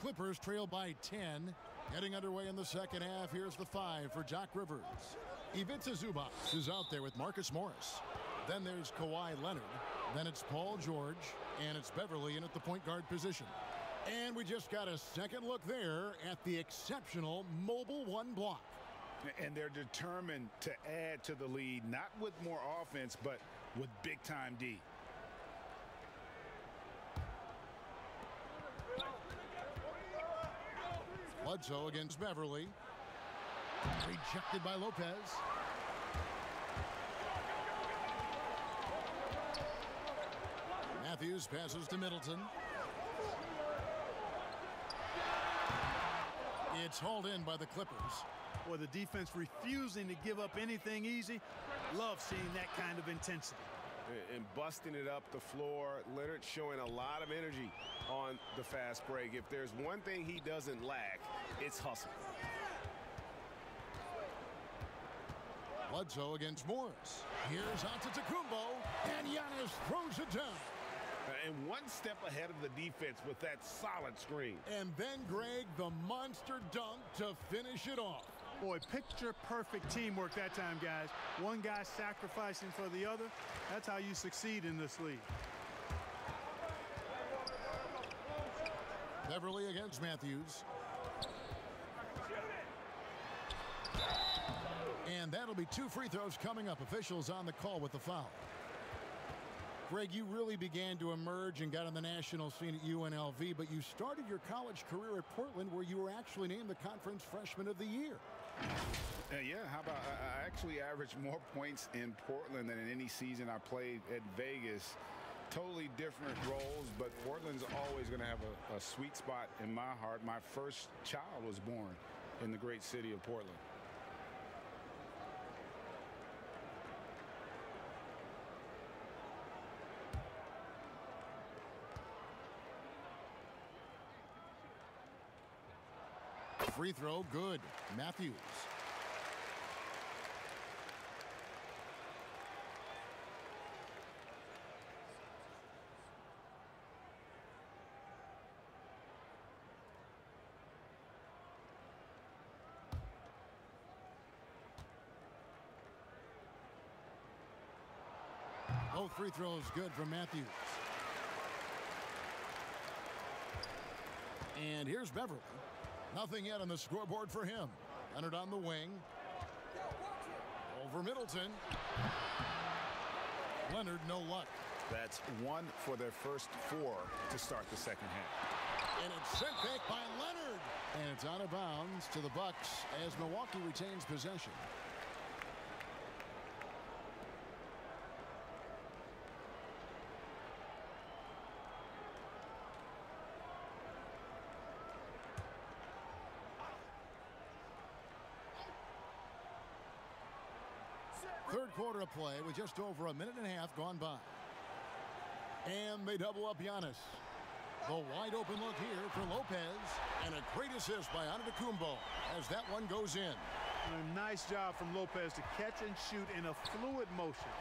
Clippers trail by 10. Getting underway in the second half. Here's the 5 for Doc Rivers. Ivica Zubac is out there with Marcus Morris. Then there's Kawhi Leonard. Then it's Paul George. And it's Beverly in at the point guard position. And we just got a second look there at the exceptional mobile 1 block. And they're determined to add to the lead, not with more offense, but with big-time D. Bledsoe against Beverly. Rejected by Lopez. Matthews passes to Middleton. It's hauled in by the Clippers. Boy, the defense refusing to give up anything easy. Love seeing that kind of intensity. And busting it up the floor. Leonard showing a lot of energy on the fast break. If there's one thing he doesn't lack, it's hustle. Bledsoe against Morris. Here's Antetokounmpo, and Giannis throws it down. And one step ahead of the defense with that solid screen. And then, Greg, the monster dunk to finish it off. Boy, picture-perfect teamwork that time, guys. One guy sacrificing for the other. That's how you succeed in this league. Beverly against Matthews. And that'll be 2 free throws coming up. Officials on the call with the foul. Greg, you really began to emerge and got on the national scene at UNLV, but you started your college career at Portland, where you were actually named the Conference Freshman of the Year. Yeah, how about I actually averaged more points in Portland than in any season I played at Vegas. Totally different roles, but Portland's always going to have a sweet spot in my heart. My first child was born in the great city of Portland. Free throw, good. Matthews. Both free throws good from Matthews. And here's Beverly. Nothing yet on the scoreboard for him. Leonard on the wing. Over Middleton. Leonard, no luck. That's 1 for their first 4 to start the second half. And it's sent back by Leonard. And it's out of bounds to the Bucks as Milwaukee retains possession. Third quarter of play with just over a minute and a half gone by. And they double up Giannis. The wide open look here for Lopez. And a great assist by Antetokounmpo as that one goes in. A nice job from Lopez to catch and shoot in a fluid motion.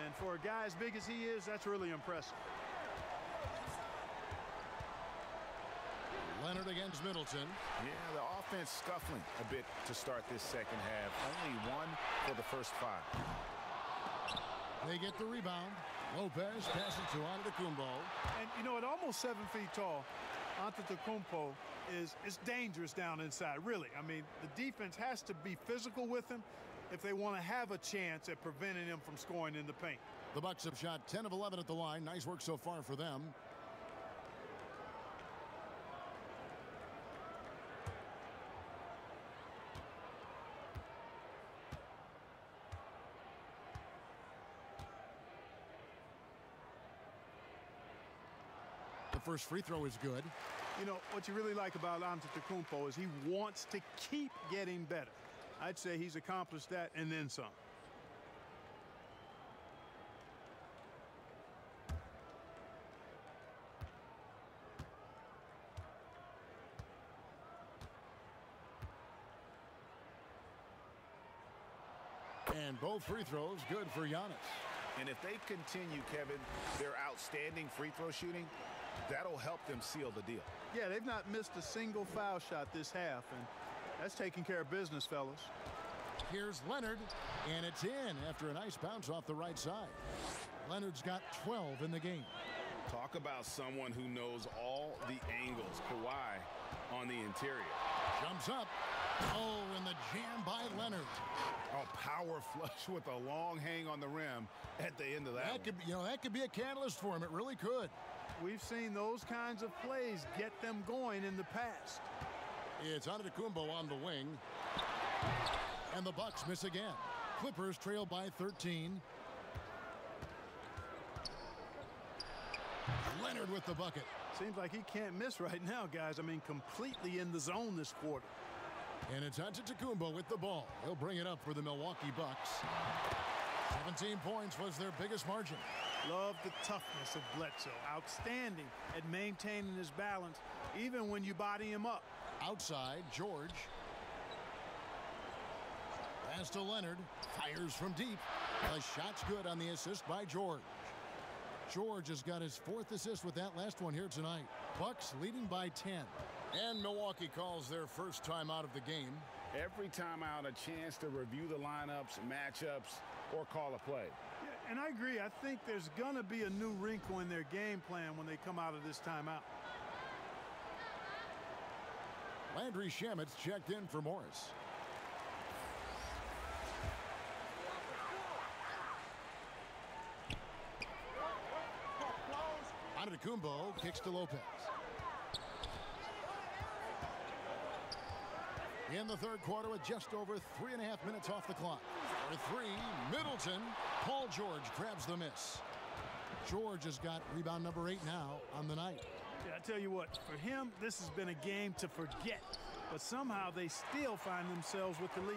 And for a guy as big as he is, that's really impressive. Leonard against Middleton. Yeah, the offense scuffling a bit to start this second half. Only 1 for the first 5. They get the rebound. Lopez passes to Antetokounmpo. And, you know, at almost 7 feet tall, Antetokounmpo is dangerous down inside, really. I mean, the defense has to be physical with him if they want to have a chance at preventing him from scoring in the paint. The Bucks have shot 10 of 11 at the line. Nice work so far for them. First free throw is good. You know, what you really like about Antetokounmpo is he wants to keep getting better. I'd say he's accomplished that and then some. And both free throws good for Giannis. And if they continue, Kevin, their outstanding free throw shooting, that'll help them seal the deal. Yeah, they've not missed a single foul shot this half, and that's taking care of business, fellas. Here's Leonard, and it's in after a nice bounce off the right side. Leonard's got 12 in the game. Talk about someone who knows all the angles. Kawhi on the interior. Jumps up. Oh, and the jam by Leonard. Oh, power flush with a long hang on the rim at the end of that. That could be a catalyst for him. It really could. We've seen those kinds of plays get them going in the past. It's Antetokounmpo on the wing. And the Bucks miss again. Clippers trail by 13. Leonard with the bucket. Seems like he can't miss right now, guys. I mean, completely in the zone this quarter. And it's Antetokounmpo with the ball. He'll bring it up for the Milwaukee Bucks. 17 points was their biggest margin. Love the toughness of Bledsoe. Outstanding at maintaining his balance, even when you body him up. Outside, George. Pass to Leonard. Fires from deep. The shot's good on the assist by George. George has got his 4th assist with that last one here tonight. Bucks leading by 10. And Milwaukee calls their first time out of the game. Every time out, a chance to review the lineups, matchups, or call a play. Yeah, and I agree. I think there's going to be a new wrinkle in their game plan when they come out of this timeout. Landry Shamit's checked in for Morris. Antetokounmpo kicks to Lopez. In the third quarter with just over 3.5 minutes off the clock. For 3, Middleton. Paul George grabs the miss. George has got rebound number 8 now on the night. Yeah, I tell you what, for him, this has been a game to forget. But somehow they still find themselves with the lead.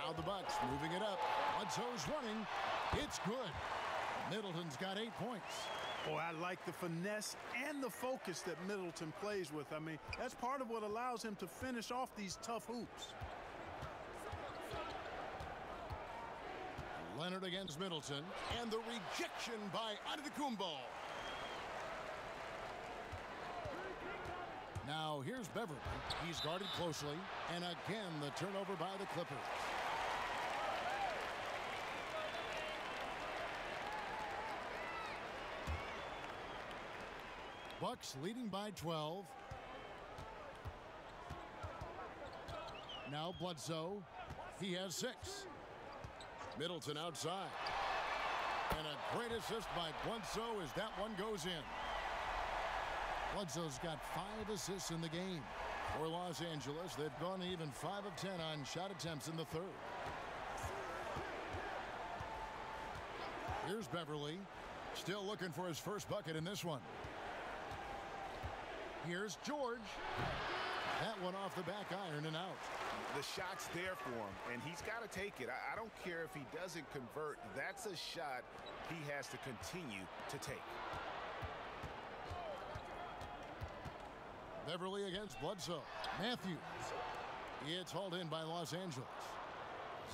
Now the Bucks moving it up. Bledsoe's running. It's good. Middleton's got 8 points. Boy, I like the finesse and the focus that Middleton plays with. I mean, that's part of what allows him to finish off these tough hoops. Leonard against Middleton, and the rejection by Antetokounmpo. Now here's Beverly. He's guarded closely, and again the turnover by the Clippers. Bucks leading by 12. Now Bledsoe. He has 6. Middleton outside. And a great assist by Bledsoe as that one goes in. Bledsoe's got 5 assists in the game. For Los Angeles, they've gone even 5 of 10 on shot attempts in the third. Here's Beverly. Still looking for his first bucket in this one. Here's George. That one off the back iron and out. The shot's there for him, and he's got to take it. I don't care if he doesn't convert. That's a shot he has to continue to take. Beverly against Bledsoe. Matthews. It's hauled in by Los Angeles.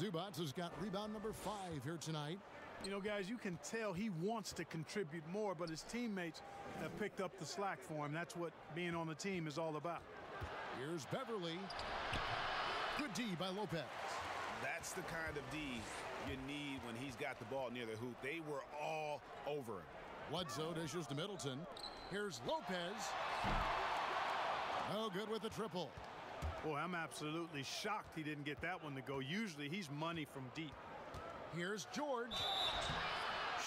Zubac has got rebound number 5 here tonight. You know, guys, you can tell he wants to contribute more, but his teammates have picked up the slack for him. That's what being on the team is all about. Here's Beverly. Good D by Lopez. That's the kind of D you need when he's got the ball near the hoop. They were all over him. Bledsoe dishes to Middleton. Here's Lopez. No good with the triple. Boy, I'm absolutely shocked he didn't get that one to go. Usually he's money from deep. Here's George.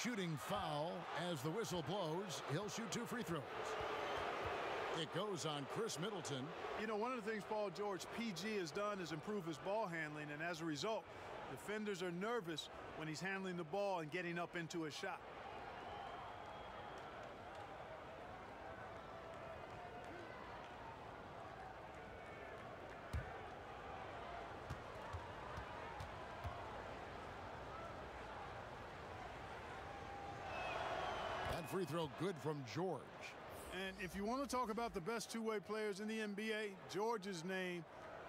Shooting foul as the whistle blows. He'll shoot 2 free throws. It goes on Chris Middleton. You know, one of the things Paul George, PG, has done is improve his ball handling, and as a result, defenders are nervous when he's handling the ball and getting up into a shot. Free throw good from George. And if you want to talk about the best two-way players in the NBA, George's name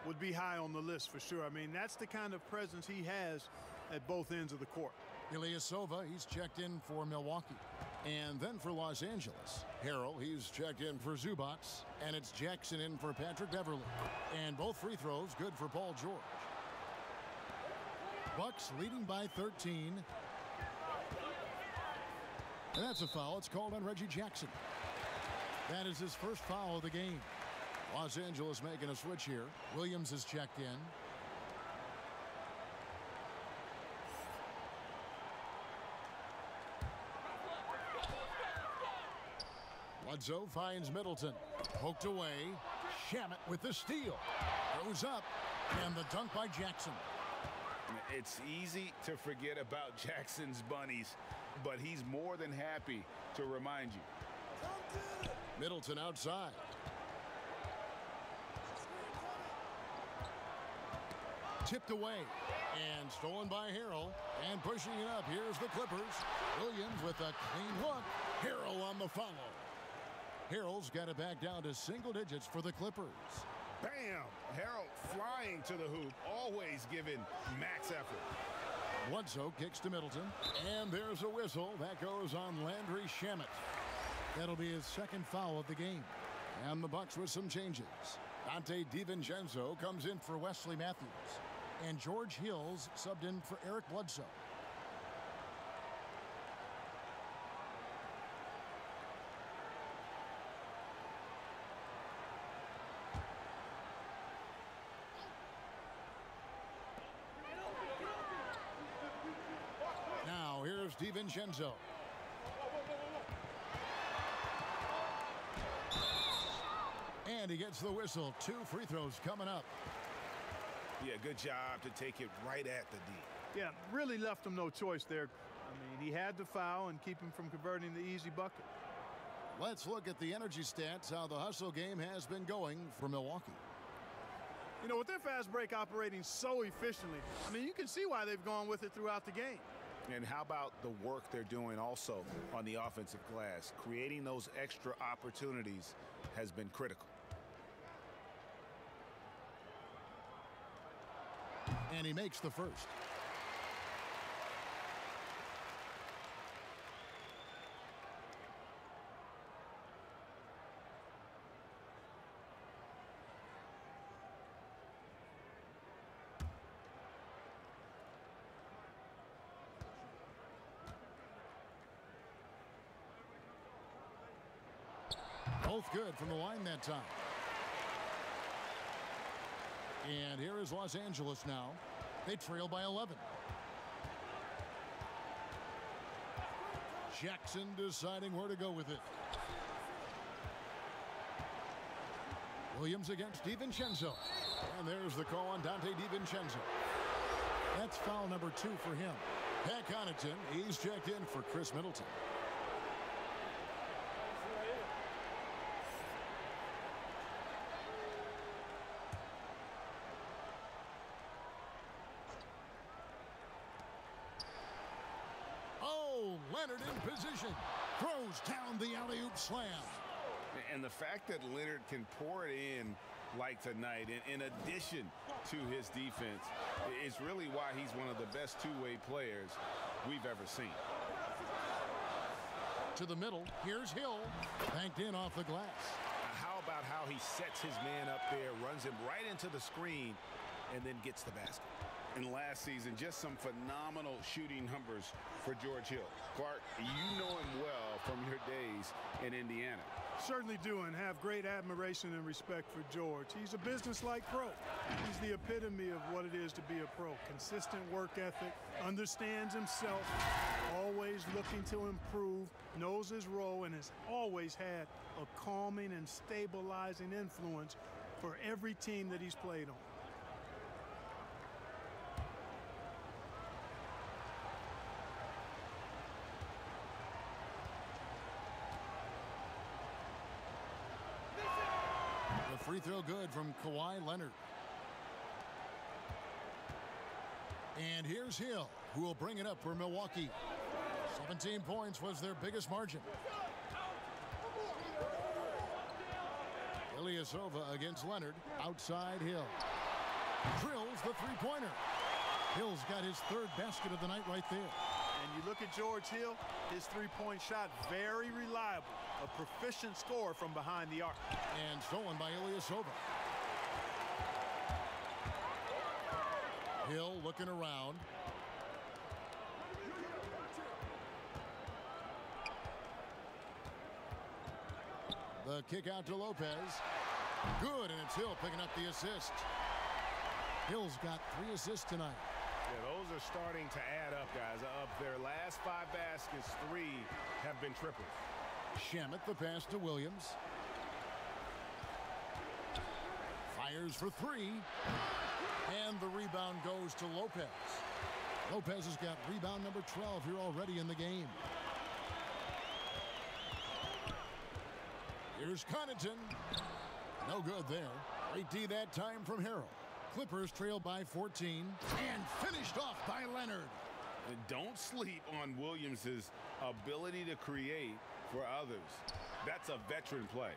would be high on the list for sure. I mean, that's the kind of presence he has at both ends of the court. Ilyasova, he's checked in for Milwaukee. And then for Los Angeles, Harrell, he's checked in for Zubac. And it's Jackson in for Patrick Beverly. And both free throws good for Paul George. Bucks leading by 13. And that's a foul. It's called on Reggie Jackson. That is his first foul of the game. Los Angeles making a switch here. Williams is checked in. Bledsoe finds Middleton. Poked away. Shamet with the steal. Goes up, and the dunk by Jackson. It's easy to forget about Jackson's bunnies, but he's more than happy to remind you. Middleton outside. Tipped away and stolen by Harrell, and pushing it up. Here's the Clippers. Williams with a clean look. Harrell on the follow. Harrell's got it back down to single digits for the Clippers. Bam! Harrell flying to the hoop, always giving max effort. Bledsoe kicks to Middleton, and there's a whistle. That goes on Landry Shamet. That'll be his second foul of the game. And the Bucks with some changes. Dante DiVincenzo comes in for Wesley Matthews. And George Hills subbed in for Eric Bledsoe. Now here's DiVincenzo. And he gets the whistle. 2 free throws coming up. Yeah, good job to take it right at the D. Yeah, really left him no choice there. I mean, he had to foul and keep him from converting the easy bucket. Let's look at the energy stats, how the hustle game has been going for Milwaukee. You know, with their fast break operating so efficiently, I mean, you can see why they've gone with it throughout the game. And how about the work they're doing also on the offensive glass? Creating those extra opportunities has been critical. And he makes the first. Both good from the line that time. And here is Los Angeles now. They trail by 11. Jackson deciding where to go with it. Williams against DiVincenzo. And there's the call on Dante DiVincenzo. That's foul number 2 for him. Pat Connaughton, he's checked in for Chris Middleton. Leonard in position. Throws down the alley-oop slam. And the fact that Leonard can pour it in like tonight, in addition to his defense, is really why he's one of the best two-way players we've ever seen. To the middle. Here's Hill. Banked in off the glass. How about how he sets his man up there, runs him right into the screen, and then gets the basket? In last season, just some phenomenal shooting numbers for George Hill. Clark, you know him well from your days in Indiana. Certainly do, and have great admiration and respect for George. He's a business-like pro. He's the epitome of what it is to be a pro. Consistent work ethic, understands himself, always looking to improve, knows his role, and has always had a calming and stabilizing influence for every team that he's played on. Free throw good from Kawhi Leonard. And here's Hill, who will bring it up for Milwaukee. 17 points was their biggest margin. Ilyasova against Leonard. Outside Hill. Drills the three-pointer. Hill's got his 3rd basket of the night right there. And you look at George Hill, his three-point shot, very reliable. A proficient scorer from behind the arc. And stolen by Ilyasova. Hill looking around. The kick out to Lopez. Good, and it's Hill picking up the assist. Hill's got 3 assists tonight. Yeah, those are starting to add up, guys. Of their last 5 baskets, 3 have been triples. Shamet the pass to Williams. Fires for three. And the rebound goes to Lopez. Lopez has got rebound number 12 here already in the game. Here's Connaughton. No good there. Great D that time from Harrell. Clippers trail by 14 and finished off by Leonard. And don't sleep on Williams' ability to create for others. That's a veteran play.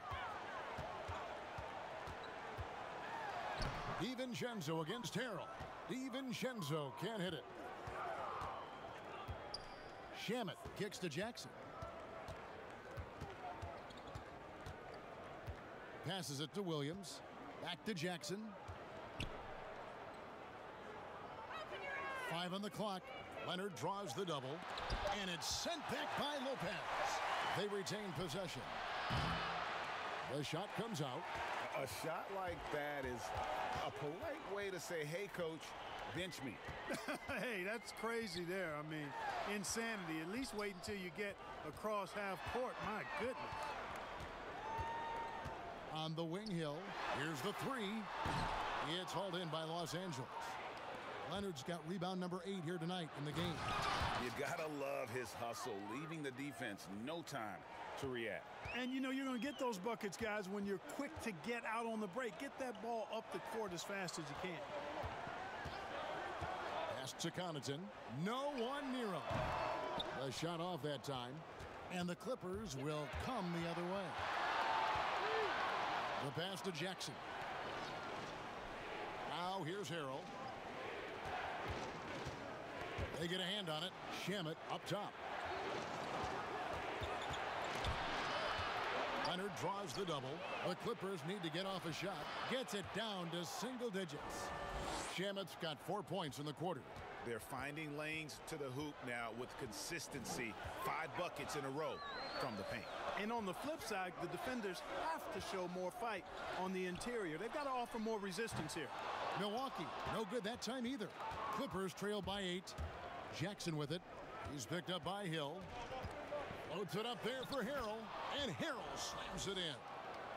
DiVincenzo against Harrell. DiVincenzo can't hit it. Shamet kicks to Jackson. Passes it to Williams. Back to Jackson. 5 on the clock. Leonard draws the double. And it's sent back by Lopez. They retain possession. The shot comes out. A shot like that is a polite way to say, hey, coach, bench me. Hey, that's crazy there. I mean, insanity. At least wait until you get across half court. My goodness. On the wing hill, here's the three. It's hauled in by Los Angeles. Leonard's got rebound number 8 here tonight in the game. You gotta love his hustle, leaving the defense no time to react. And you know you're going to get those buckets, guys, when you're quick to get out on the break. Get that ball up the court as fast as you can. Pass to Connaughton. No one near him. The shot off that time. And the Clippers will come the other way. The pass to Jackson. Now here's Harrell. They get a hand on it. Shamet up top. Leonard draws the double. The Clippers need to get off a shot. Gets it down to single digits. Shamet's got 4 points in the quarter. They're finding lanes to the hoop now with consistency. 5 buckets in a row from the paint. And on the flip side, the defenders have to show more fight on the interior. They've got to offer more resistance here. Milwaukee, no good that time either. Clippers trail by 8. Jackson with it. He's picked up by Hill. Floats it up there for Harrell, and Harrell slams it in.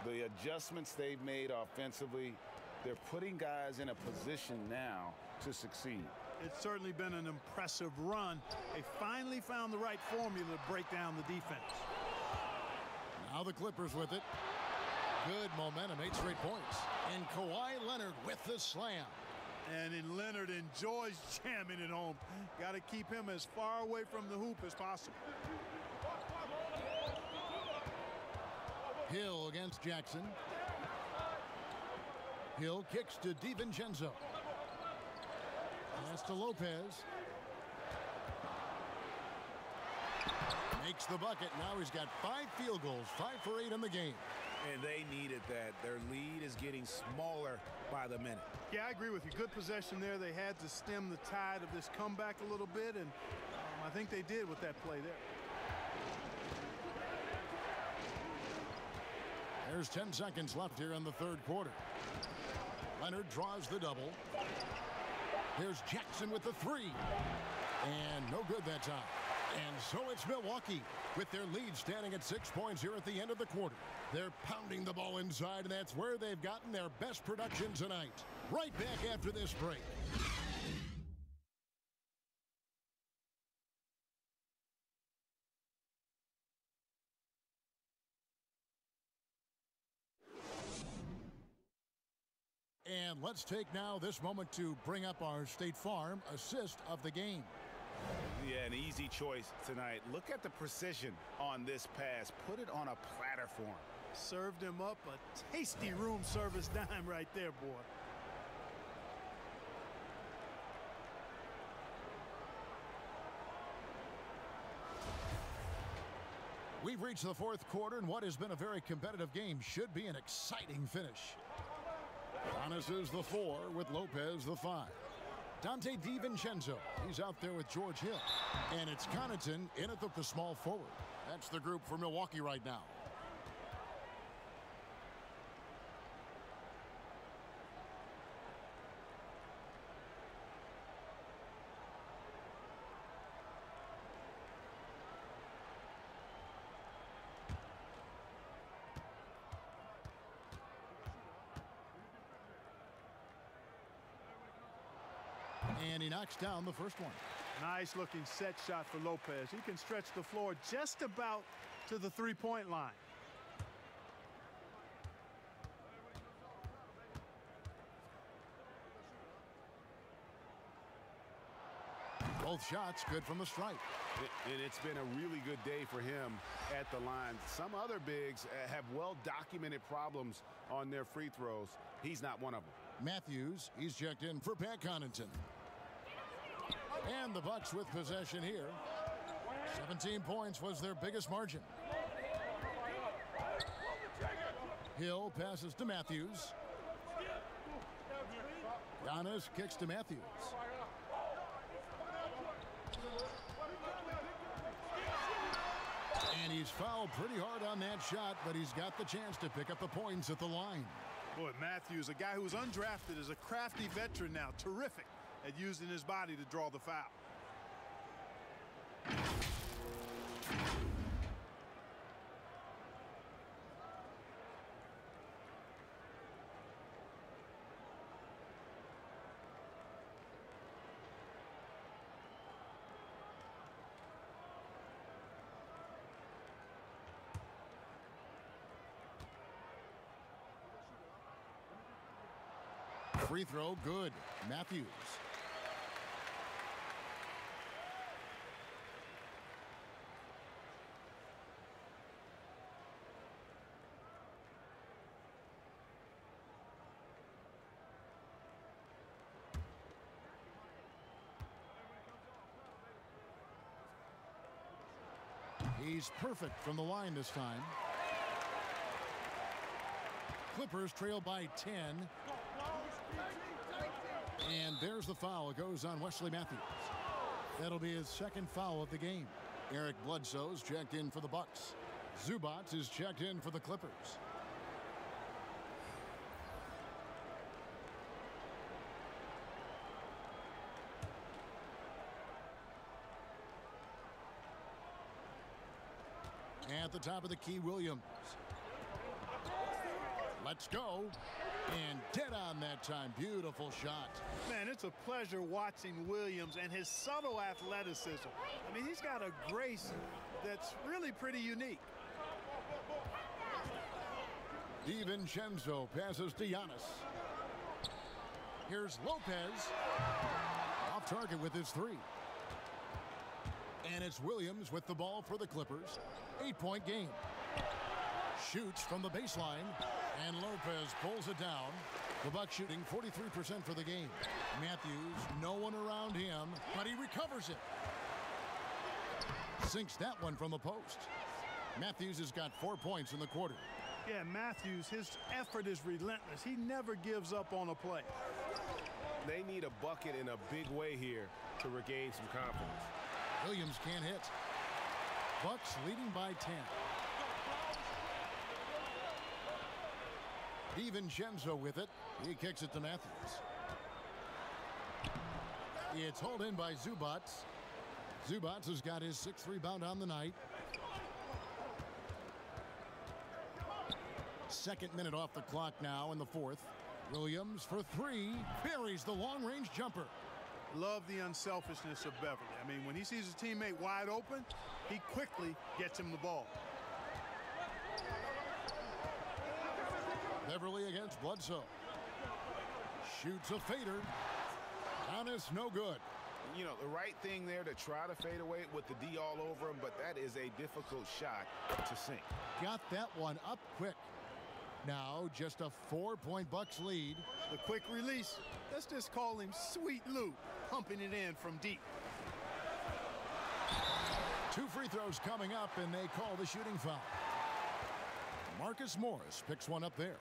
The adjustments they've made offensively, they're putting guys in a position now to succeed. It's certainly been an impressive run. They finally found the right formula to break down the defense. Now the Clippers with it. Good momentum, 8 straight points. And Kawhi Leonard with the slam. And then Leonard enjoys jamming it home. Got to keep him as far away from the hoop as possible. Hill against Jackson. Hill kicks to DiVincenzo. Pass to Lopez. Makes the bucket. Now he's got 5 field goals, 5 for 8 in the game. And they needed that. Their lead is getting smaller by the minute. Yeah, I agree with you. Good possession there. They had to stem the tide of this comeback a little bit, and I think they did with that play there. There's 10 seconds left here in the third quarter. Leonard draws the double. Here's Jackson with the 3. And no good that time. And so it's Milwaukee with their lead standing at 6 points here at the end of the quarter. They're pounding the ball inside, and that's where they've gotten their best production tonight. Right back after this break. And let's take now this moment to bring up our State Farm assist of the game. Yeah, an easy choice tonight. Look at the precision on this pass. Put it on a platter for him. Served him up a tasty room service dime right there, boy. We've reached the fourth quarter, and what has been a very competitive game should be an exciting finish. Giannis is the 4 with Lopez the 5. Dante DiVincenzo, he's out there with George Hill. And it's Connaughton in at the small forward. That's the group for Milwaukee right now. And he knocks down the first one. Nice looking set shot for Lopez. He can stretch the floor just about to the three-point line. Both shots good from the stripe. And it's been a really good day for him at the line. Some other bigs have well-documented problems on their free throws. He's not one of them. Matthews, he's checked in for Pat Connaughton. And the Bucks with possession here. 17 points was their biggest margin. Hill passes to Matthews. Giannis kicks to Matthews. And he's fouled pretty hard on that shot, but he's got the chance to pick up the points at the line. Boy, Matthews, a guy who was undrafted, is a crafty veteran now. Terrific at using his body to draw the foul. Free throw, good. Matthews. He's perfect from the line this time. Clippers trail by 10. And there's the foul. It goes on Wesley Matthews. That'll be his second foul of the game. Eric Bledsoe's checked in for the Bucks. Zubac is checked in for the Clippers. At the top of the key, Williams. Let's go. And dead on that time. Beautiful shot. Man, it's a pleasure watching Williams and his subtle athleticism. I mean, he's got a grace that's really pretty unique. DiVincenzo passes to Giannis. Here's Lopez. Off target with his three. And it's Williams with the ball for the Clippers. 8-point game. Shoots from the baseline. And Lopez pulls it down. The Bucks shooting 43% for the game. Matthews, no one around him, but he recovers it. Sinks that one from the post. Matthews has got 4 points in the quarter. Yeah, Matthews, his effort is relentless. He never gives up on a play. They need a bucket in a big way here to regain some confidence. Williams can't hit. Bucks leading by 10. DiVincenzo with it. He kicks it to Matthews. It's hauled in by Zubac. Zubac has got his 6th rebound on the night. 2nd minute off the clock now in the 4th. Williams for 3. Buries the long-range jumper. Love the unselfishness of Beverly. I mean, when he sees his teammate wide open, he quickly gets him the ball. Beverly against Bledsoe. Shoots a fader. Giannis, no good. You know, the right thing there to try to fade away with the D all over him, but that is a difficult shot to sink. Got that one up quick. Now just a 4-point Bucks lead. The quick release. Let's just call him Sweet Lou, pumping it in from deep. 2 free throws coming up, and they call the shooting foul. Marcus Morris picks one up there.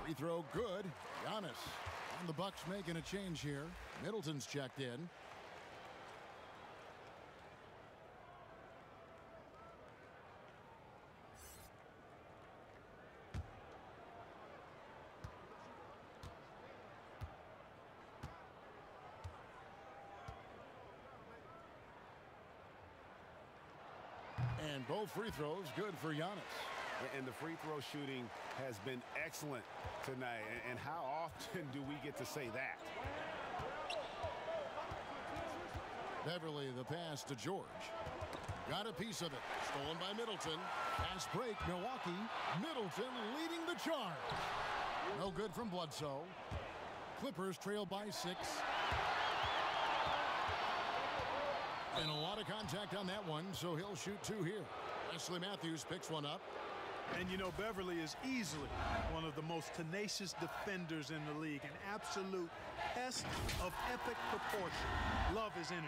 Free throw good. Giannis. And the Bucks making a change here. Middleton's checked in. And both free throws good for Giannis. And the free throw shooting has been excellent tonight. And how often do we get to say that? Beverly, the pass to George. Got a piece of it. Stolen by Middleton. Fast break, Milwaukee. Middleton leading the charge. No good from Bledsoe. Clippers trail by 6. And a lot of contact on that one, so he'll shoot 2 here. Wesley Matthews picks one up. And you know, Beverly is easily one of the most tenacious defenders in the league. An absolute pest of epic proportion. Love his energy.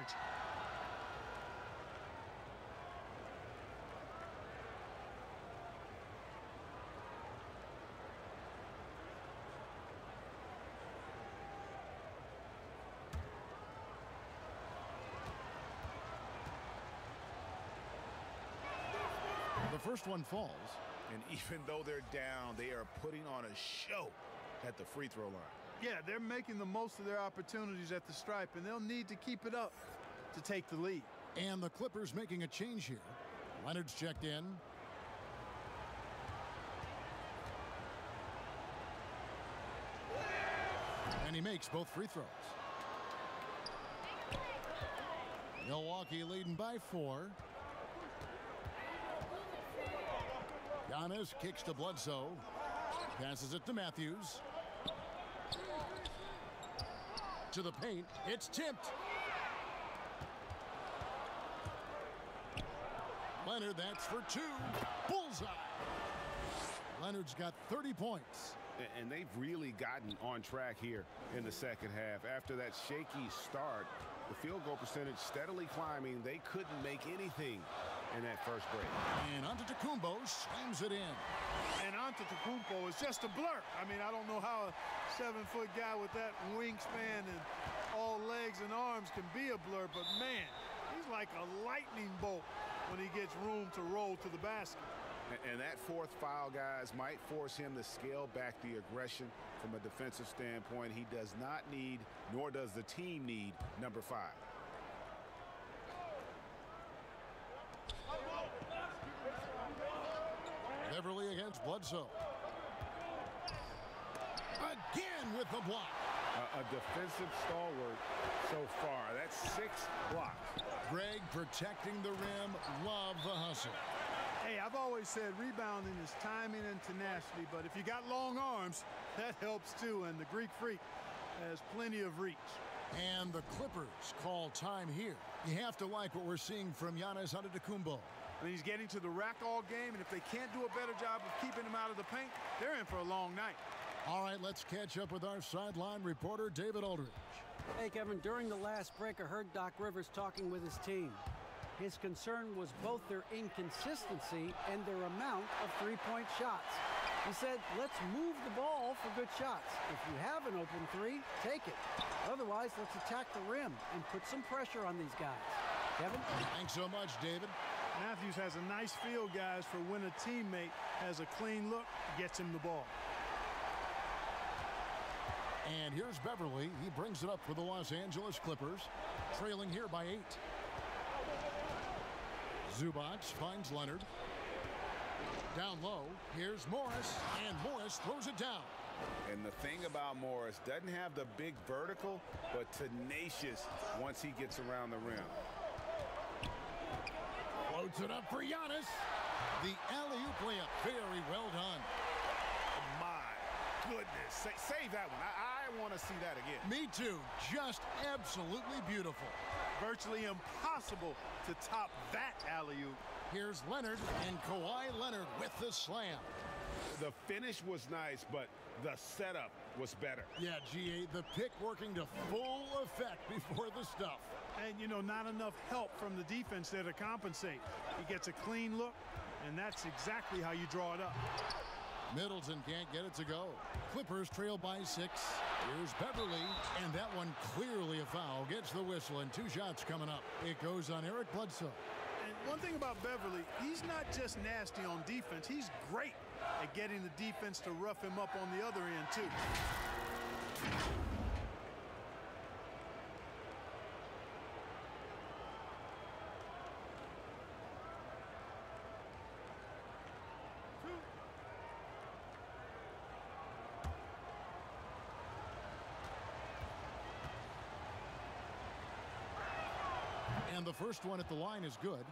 The first one falls. And even though they're down, they are putting on a show at the free throw line. Yeah, they're making the most of their opportunities at the stripe, and they'll need to keep it up to take the lead. And the Clippers making a change here. Leonard's checked in. And he makes both free throws. Milwaukee leading by 4. Giannis kicks to Bledsoe. Passes it to Matthews. To the paint. It's tipped. Leonard, that's for 2. Bullseye. Leonard's got 30 points. And they've really gotten on track here in the second half. After that shaky start, the field goal percentage steadily climbing. They couldn't make anything in that first break. And Antetokounmpo slams it in. And Antetokounmpo is just a blur. I mean, I don't know how a 7-foot guy with that wingspan and all legs and arms can be a blur, but man, he's like a lightning bolt when he gets room to roll to the basket. And that 4th foul, guys, might force him to scale back the aggression from a defensive standpoint. He does not need, nor does the team need, number 5. Beverly against Bledsoe. Again with the block. A defensive stalwart so far. That's 6 blocks. Greg protecting the rim. Love the hustle. Hey, I've always said rebounding is timing and tenacity, but if you got long arms, that helps too, and the Greek Freak has plenty of reach. And the Clippers call time here. You have to like what we're seeing from Giannis Antetokounmpo. I mean, he's getting to the rack all game, and if they can't do a better job of keeping him out of the paint, they're in for a long night. All right, let's catch up with our sideline reporter, David Aldridge. Hey, Kevin, during the last break, I heard Doc Rivers talking with his team. His concern was both their inconsistency and their amount of three-point shots. He said, let's move the ball for good shots. If you have an open 3, take it. Otherwise, let's attack the rim and put some pressure on these guys. Kevin? Thanks so much, David. Matthews has a nice feel, guys, for when a teammate has a clean look, gets him the ball. And here's Beverly. He brings it up for the Los Angeles Clippers, trailing here by 8. Zubac finds Leonard. Down low, here's Morris, and Morris throws it down. And the thing about Morris, doesn't have the big vertical, but tenacious once he gets around the rim. Floats it up for Giannis. The alley-oop layup, very well done. My goodness, save that one. I want to see that again. Me too, just absolutely beautiful. Virtually impossible to top that alley-oop. Here's Leonard, and Kawhi Leonard with the slam. The finish was nice, but the setup was better. Yeah, GA, the pick working to full effect before the stuff. And, you know, not enough help from the defense there to compensate. He gets a clean look, and that's exactly how you draw it up. Middleton can't get it to go. Clippers trail by 6. Here's Beverly, and that one clearly a foul. Gets the whistle, and 2 shots coming up. It goes on Eric Bledsoe. And one thing about Beverly, he's not just nasty on defense. He's great at getting the defense to rough him up on the other end, too. And the first one at the line is good.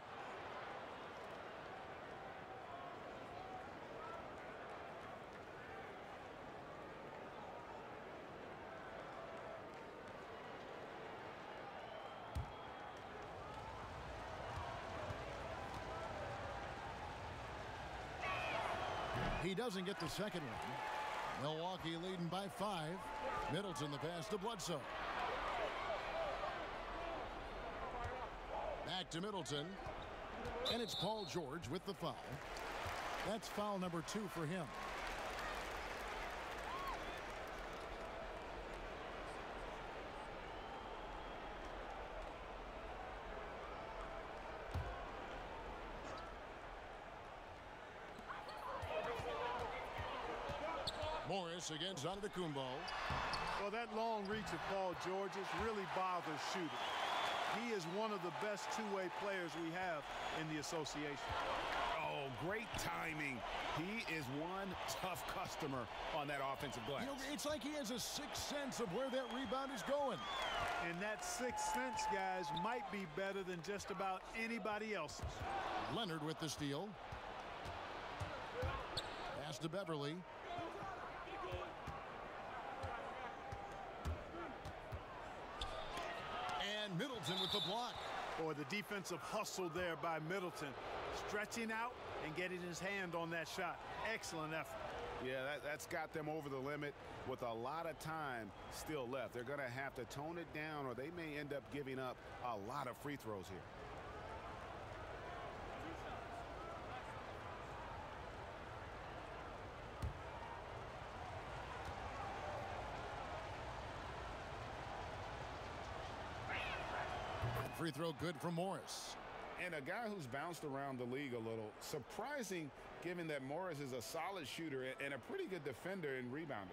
He doesn't get the second one. Milwaukee leading by 5. Middleton the pass to Bledsoe. Back to Middleton. And it's Paul George with the foul. That's foul number 2 for him. Morris against Antetokounmpo. Well, that long reach of Paul George's really bothers shooting. He is one of the best two-way players we have in the association. Oh, great timing. He is one tough customer on that offensive glass. You know, it's like he has a sixth sense of where that rebound is going. And that sixth sense, guys, might be better than just about anybody else's. Leonard with the steal. Pass to Beverly. And Middleton with the block. Boy, the defensive hustle there by Middleton. Stretching out and getting his hand on that shot. Excellent effort. Yeah, that's got them over the limit with a lot of time still left. They're going to have to tone it down or they may end up giving up a lot of free throws here. Free throw good from Morris. And a guy who's bounced around the league a little. Surprising given that Morris is a solid shooter and a pretty good defender and rebounder.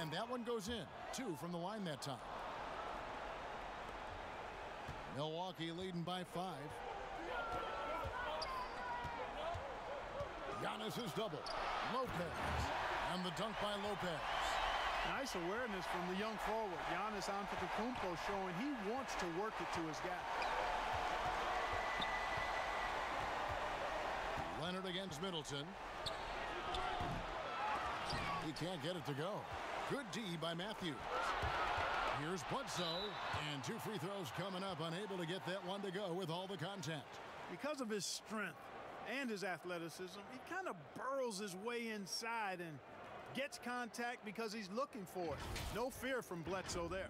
And that one goes in. 2 from the line that time. Milwaukee leading by 5. Giannis is double. Lopez. And the dunk by Lopez. Nice awareness from the young forward. Giannis Antetokounmpo showing he wants to work it to his guy. Leonard against Middleton. He can't get it to go. Good D by Matthews. Here's Bledsoe. And 2 free throws coming up. Unable to get that one to go with all the contact. Because of his strength and his athleticism, he kind of burrows his way inside and gets contact because he's looking for it. No fear from Bledsoe there.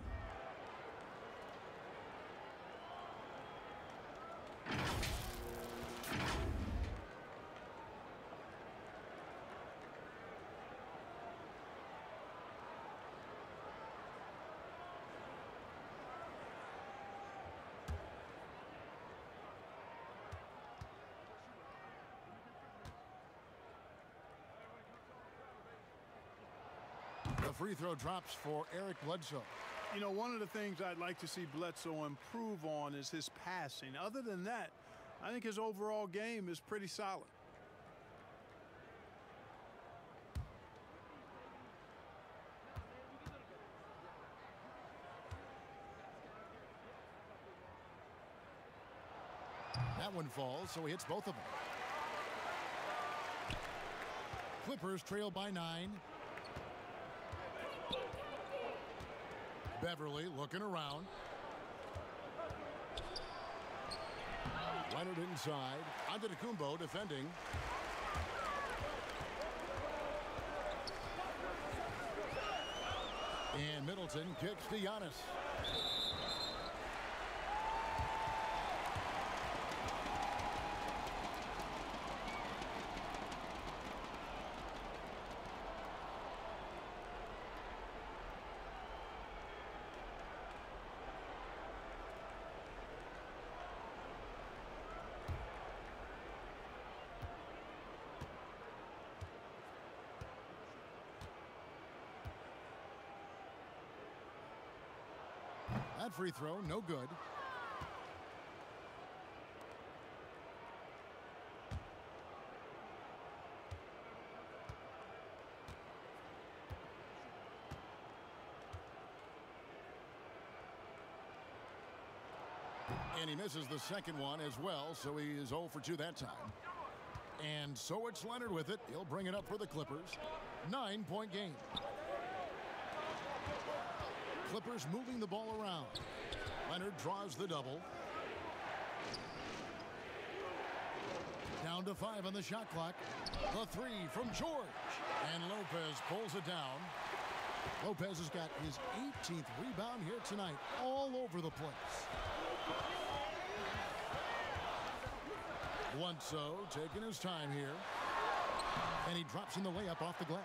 The free throw drops for Eric Bledsoe. You know, one of the things I'd like to see Bledsoe improve on is his passing. Other than that, I think his overall game is pretty solid. That one falls, so he hits both of them. Clippers trail by 9. Beverly looking around. Leonard inside. Antetokounmpo defending. And Middleton kicks to Giannis. That free throw, no good. And he misses the second one as well, so he is 0 for 2 that time. And so it's Leonard with it. He'll bring it up for the Clippers. 9-point game. Clippers moving the ball around. Leonard draws the double. Down to 5 on the shot clock. The three from George. And Lopez pulls it down. Lopez has got his 18th rebound here tonight, all over the place. Bledsoe taking his time here. And he drops in the layup off the glass.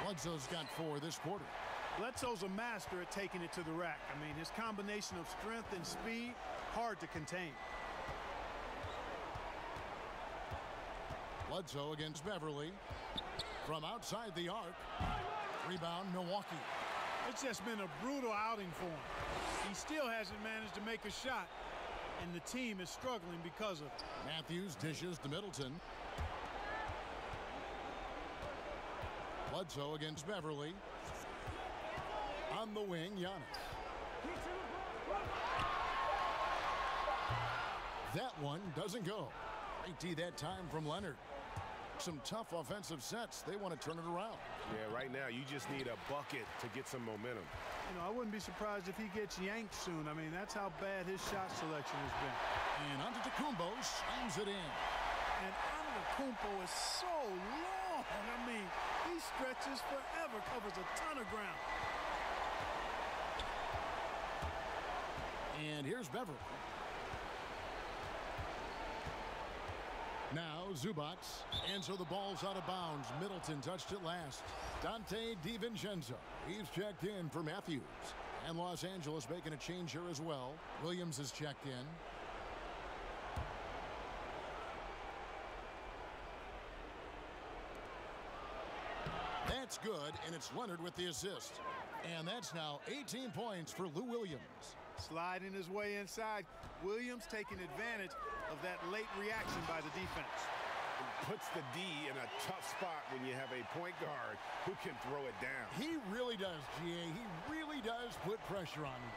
Bledsoe's got 4 this quarter. Bledsoe's a master at taking it to the rack. I mean, his combination of strength and speed, hard to contain. Bledsoe against Beverly. From outside the arc. Rebound, Milwaukee. It's just been a brutal outing for him. He still hasn't managed to make a shot, and the team is struggling because of it. Matthews dishes to Middleton. Bledsoe against Beverly. On the wing, Giannis. That one doesn't go. Great D that time from Leonard. Some tough offensive sets. They want to turn it around. Yeah, right now you just need a bucket to get some momentum. You know, I wouldn't be surprised if he gets yanked soon. I mean, that's how bad his shot selection has been. And Antetokounmpo slams it in. And Antetokounmpo is so long. I mean, he stretches forever, covers a ton of ground. And here's Beverly. Now Zubac, and so the ball's out of bounds. Middleton touched it last. Dante DiVincenzo, he's checked in for Matthews. And Los Angeles making a change here as well. Williams is checked in. That's good, and it's Leonard with the assist. And that's now 18 points for Lou Williams. Sliding his way inside. Williams taking advantage of that late reaction by the defense. Puts the D in a tough spot when you have a point guard who can throw it down. He really does, GA. He really does put pressure on him.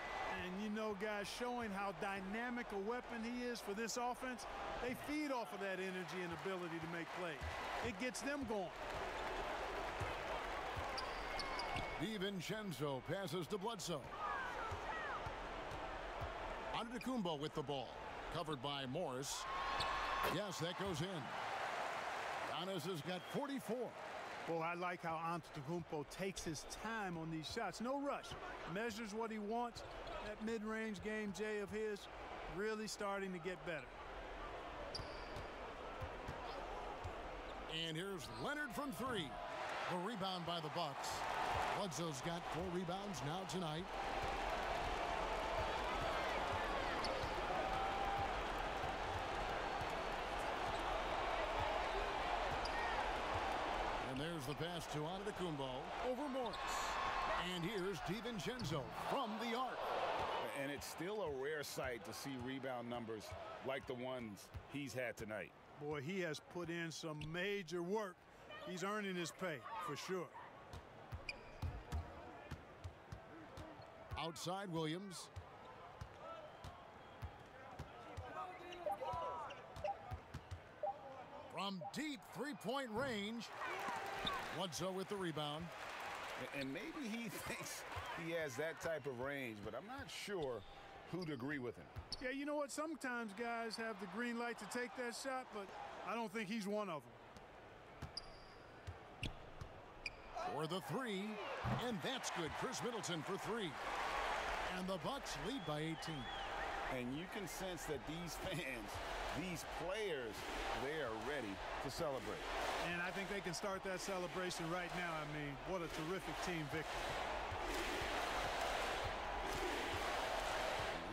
And you know, guys, showing how dynamic a weapon he is for this offense, they feed off of that energy and ability to make plays. It gets them going. DiVincenzo passes to Bledsoe. Antetokounmpo with the ball. Covered by Morris. Yes, that goes in. Giannis has got 44. Well, I like how Antetokounmpo takes his time on these shots. No rush. Measures what he wants. That mid-range game, Jay, of his, really starting to get better. And here's Leonard from 3. The rebound by the Bucks. Bledsoe's got 4 rebounds now tonight. And there's the pass to Antetokounmpo over Morris. And here's DiVincenzo from the arc. And it's still a rare sight to see rebound numbers like the ones he's had tonight. Boy, he has put in some major work. He's earning his pay, for sure. Outside Williams. From deep three-point range. Bledsoe with the rebound. And maybe he thinks he has that type of range, but I'm not sure who'd agree with him. Yeah, you know what? Sometimes guys have the green light to take that shot, but I don't think he's one of them. For the 3, and that's good. Chris Middleton for 3. And the Bucks lead by 18. And you can sense that these fans, these players, they are ready to celebrate. And I think they can start that celebration right now. I mean, what a terrific team victory.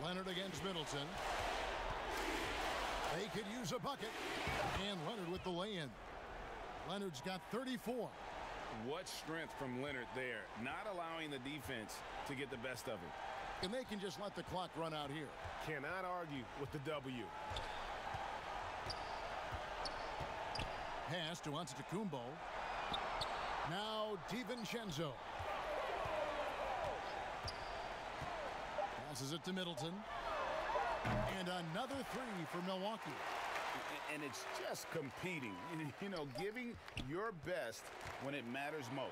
Leonard against Middleton. They could use a bucket. And Leonard with the lay-in. Leonard's got 34. What strength from Leonard there, not allowing the defense to get the best of him. and they can just let the clock run out here. Cannot argue with the W. Pass to Antetokounmpo. Now DiVincenzo. Passes it to Middleton. And another three for Milwaukee. And it's just competing, you know, giving your best when it matters most.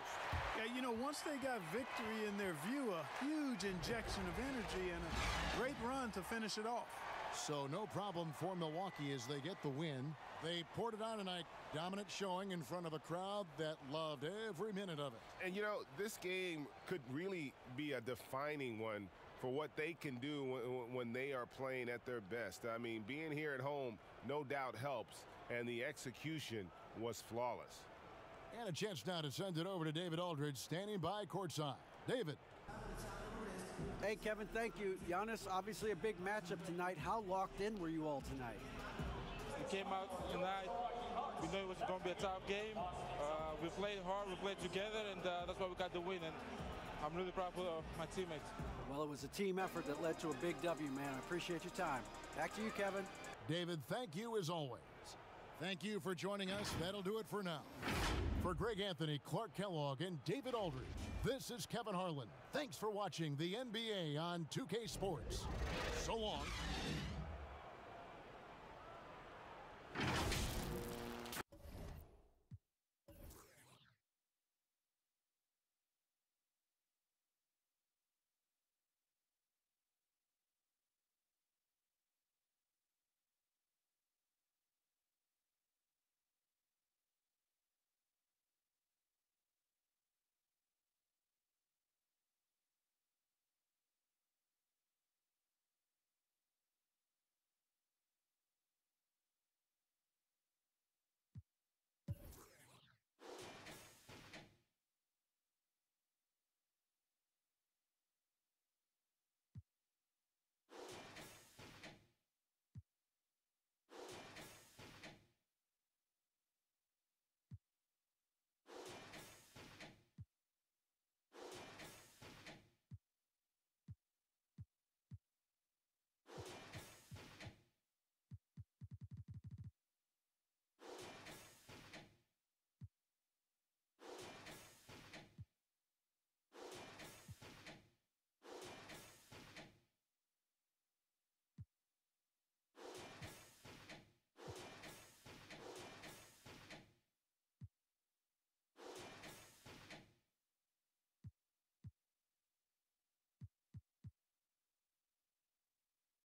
Yeah, you know, once they got victory in their view, a huge injection of energy and a great run to finish it off. So no problem for Milwaukee as they get the win. They poured it on tonight. Dominant showing in front of a crowd that loved every minute of it. And, you know, this game could really be a defining one for what they can do when they are playing at their best. I mean, being here at home no doubt helps, and the execution was flawless. And a chance now to send it over to David Aldridge, standing by courtside. David. Hey, Kevin, thank you. Giannis, obviously a big matchup tonight. How locked in were you all tonight? We came out tonight. We knew it was going to be a tough game. We played hard, we played together, and that's why we got the win. And I'm really proud of my teammates. Well, it was a team effort that led to a big W, man. I appreciate your time. Back to you, Kevin. David, thank you as always. Thank you for joining us. That'll do it for now. For Greg Anthony, Clark Kellogg, and David Aldridge, this is Kevin Harlan. Thanks for watching the NBA on 2K Sports. So long.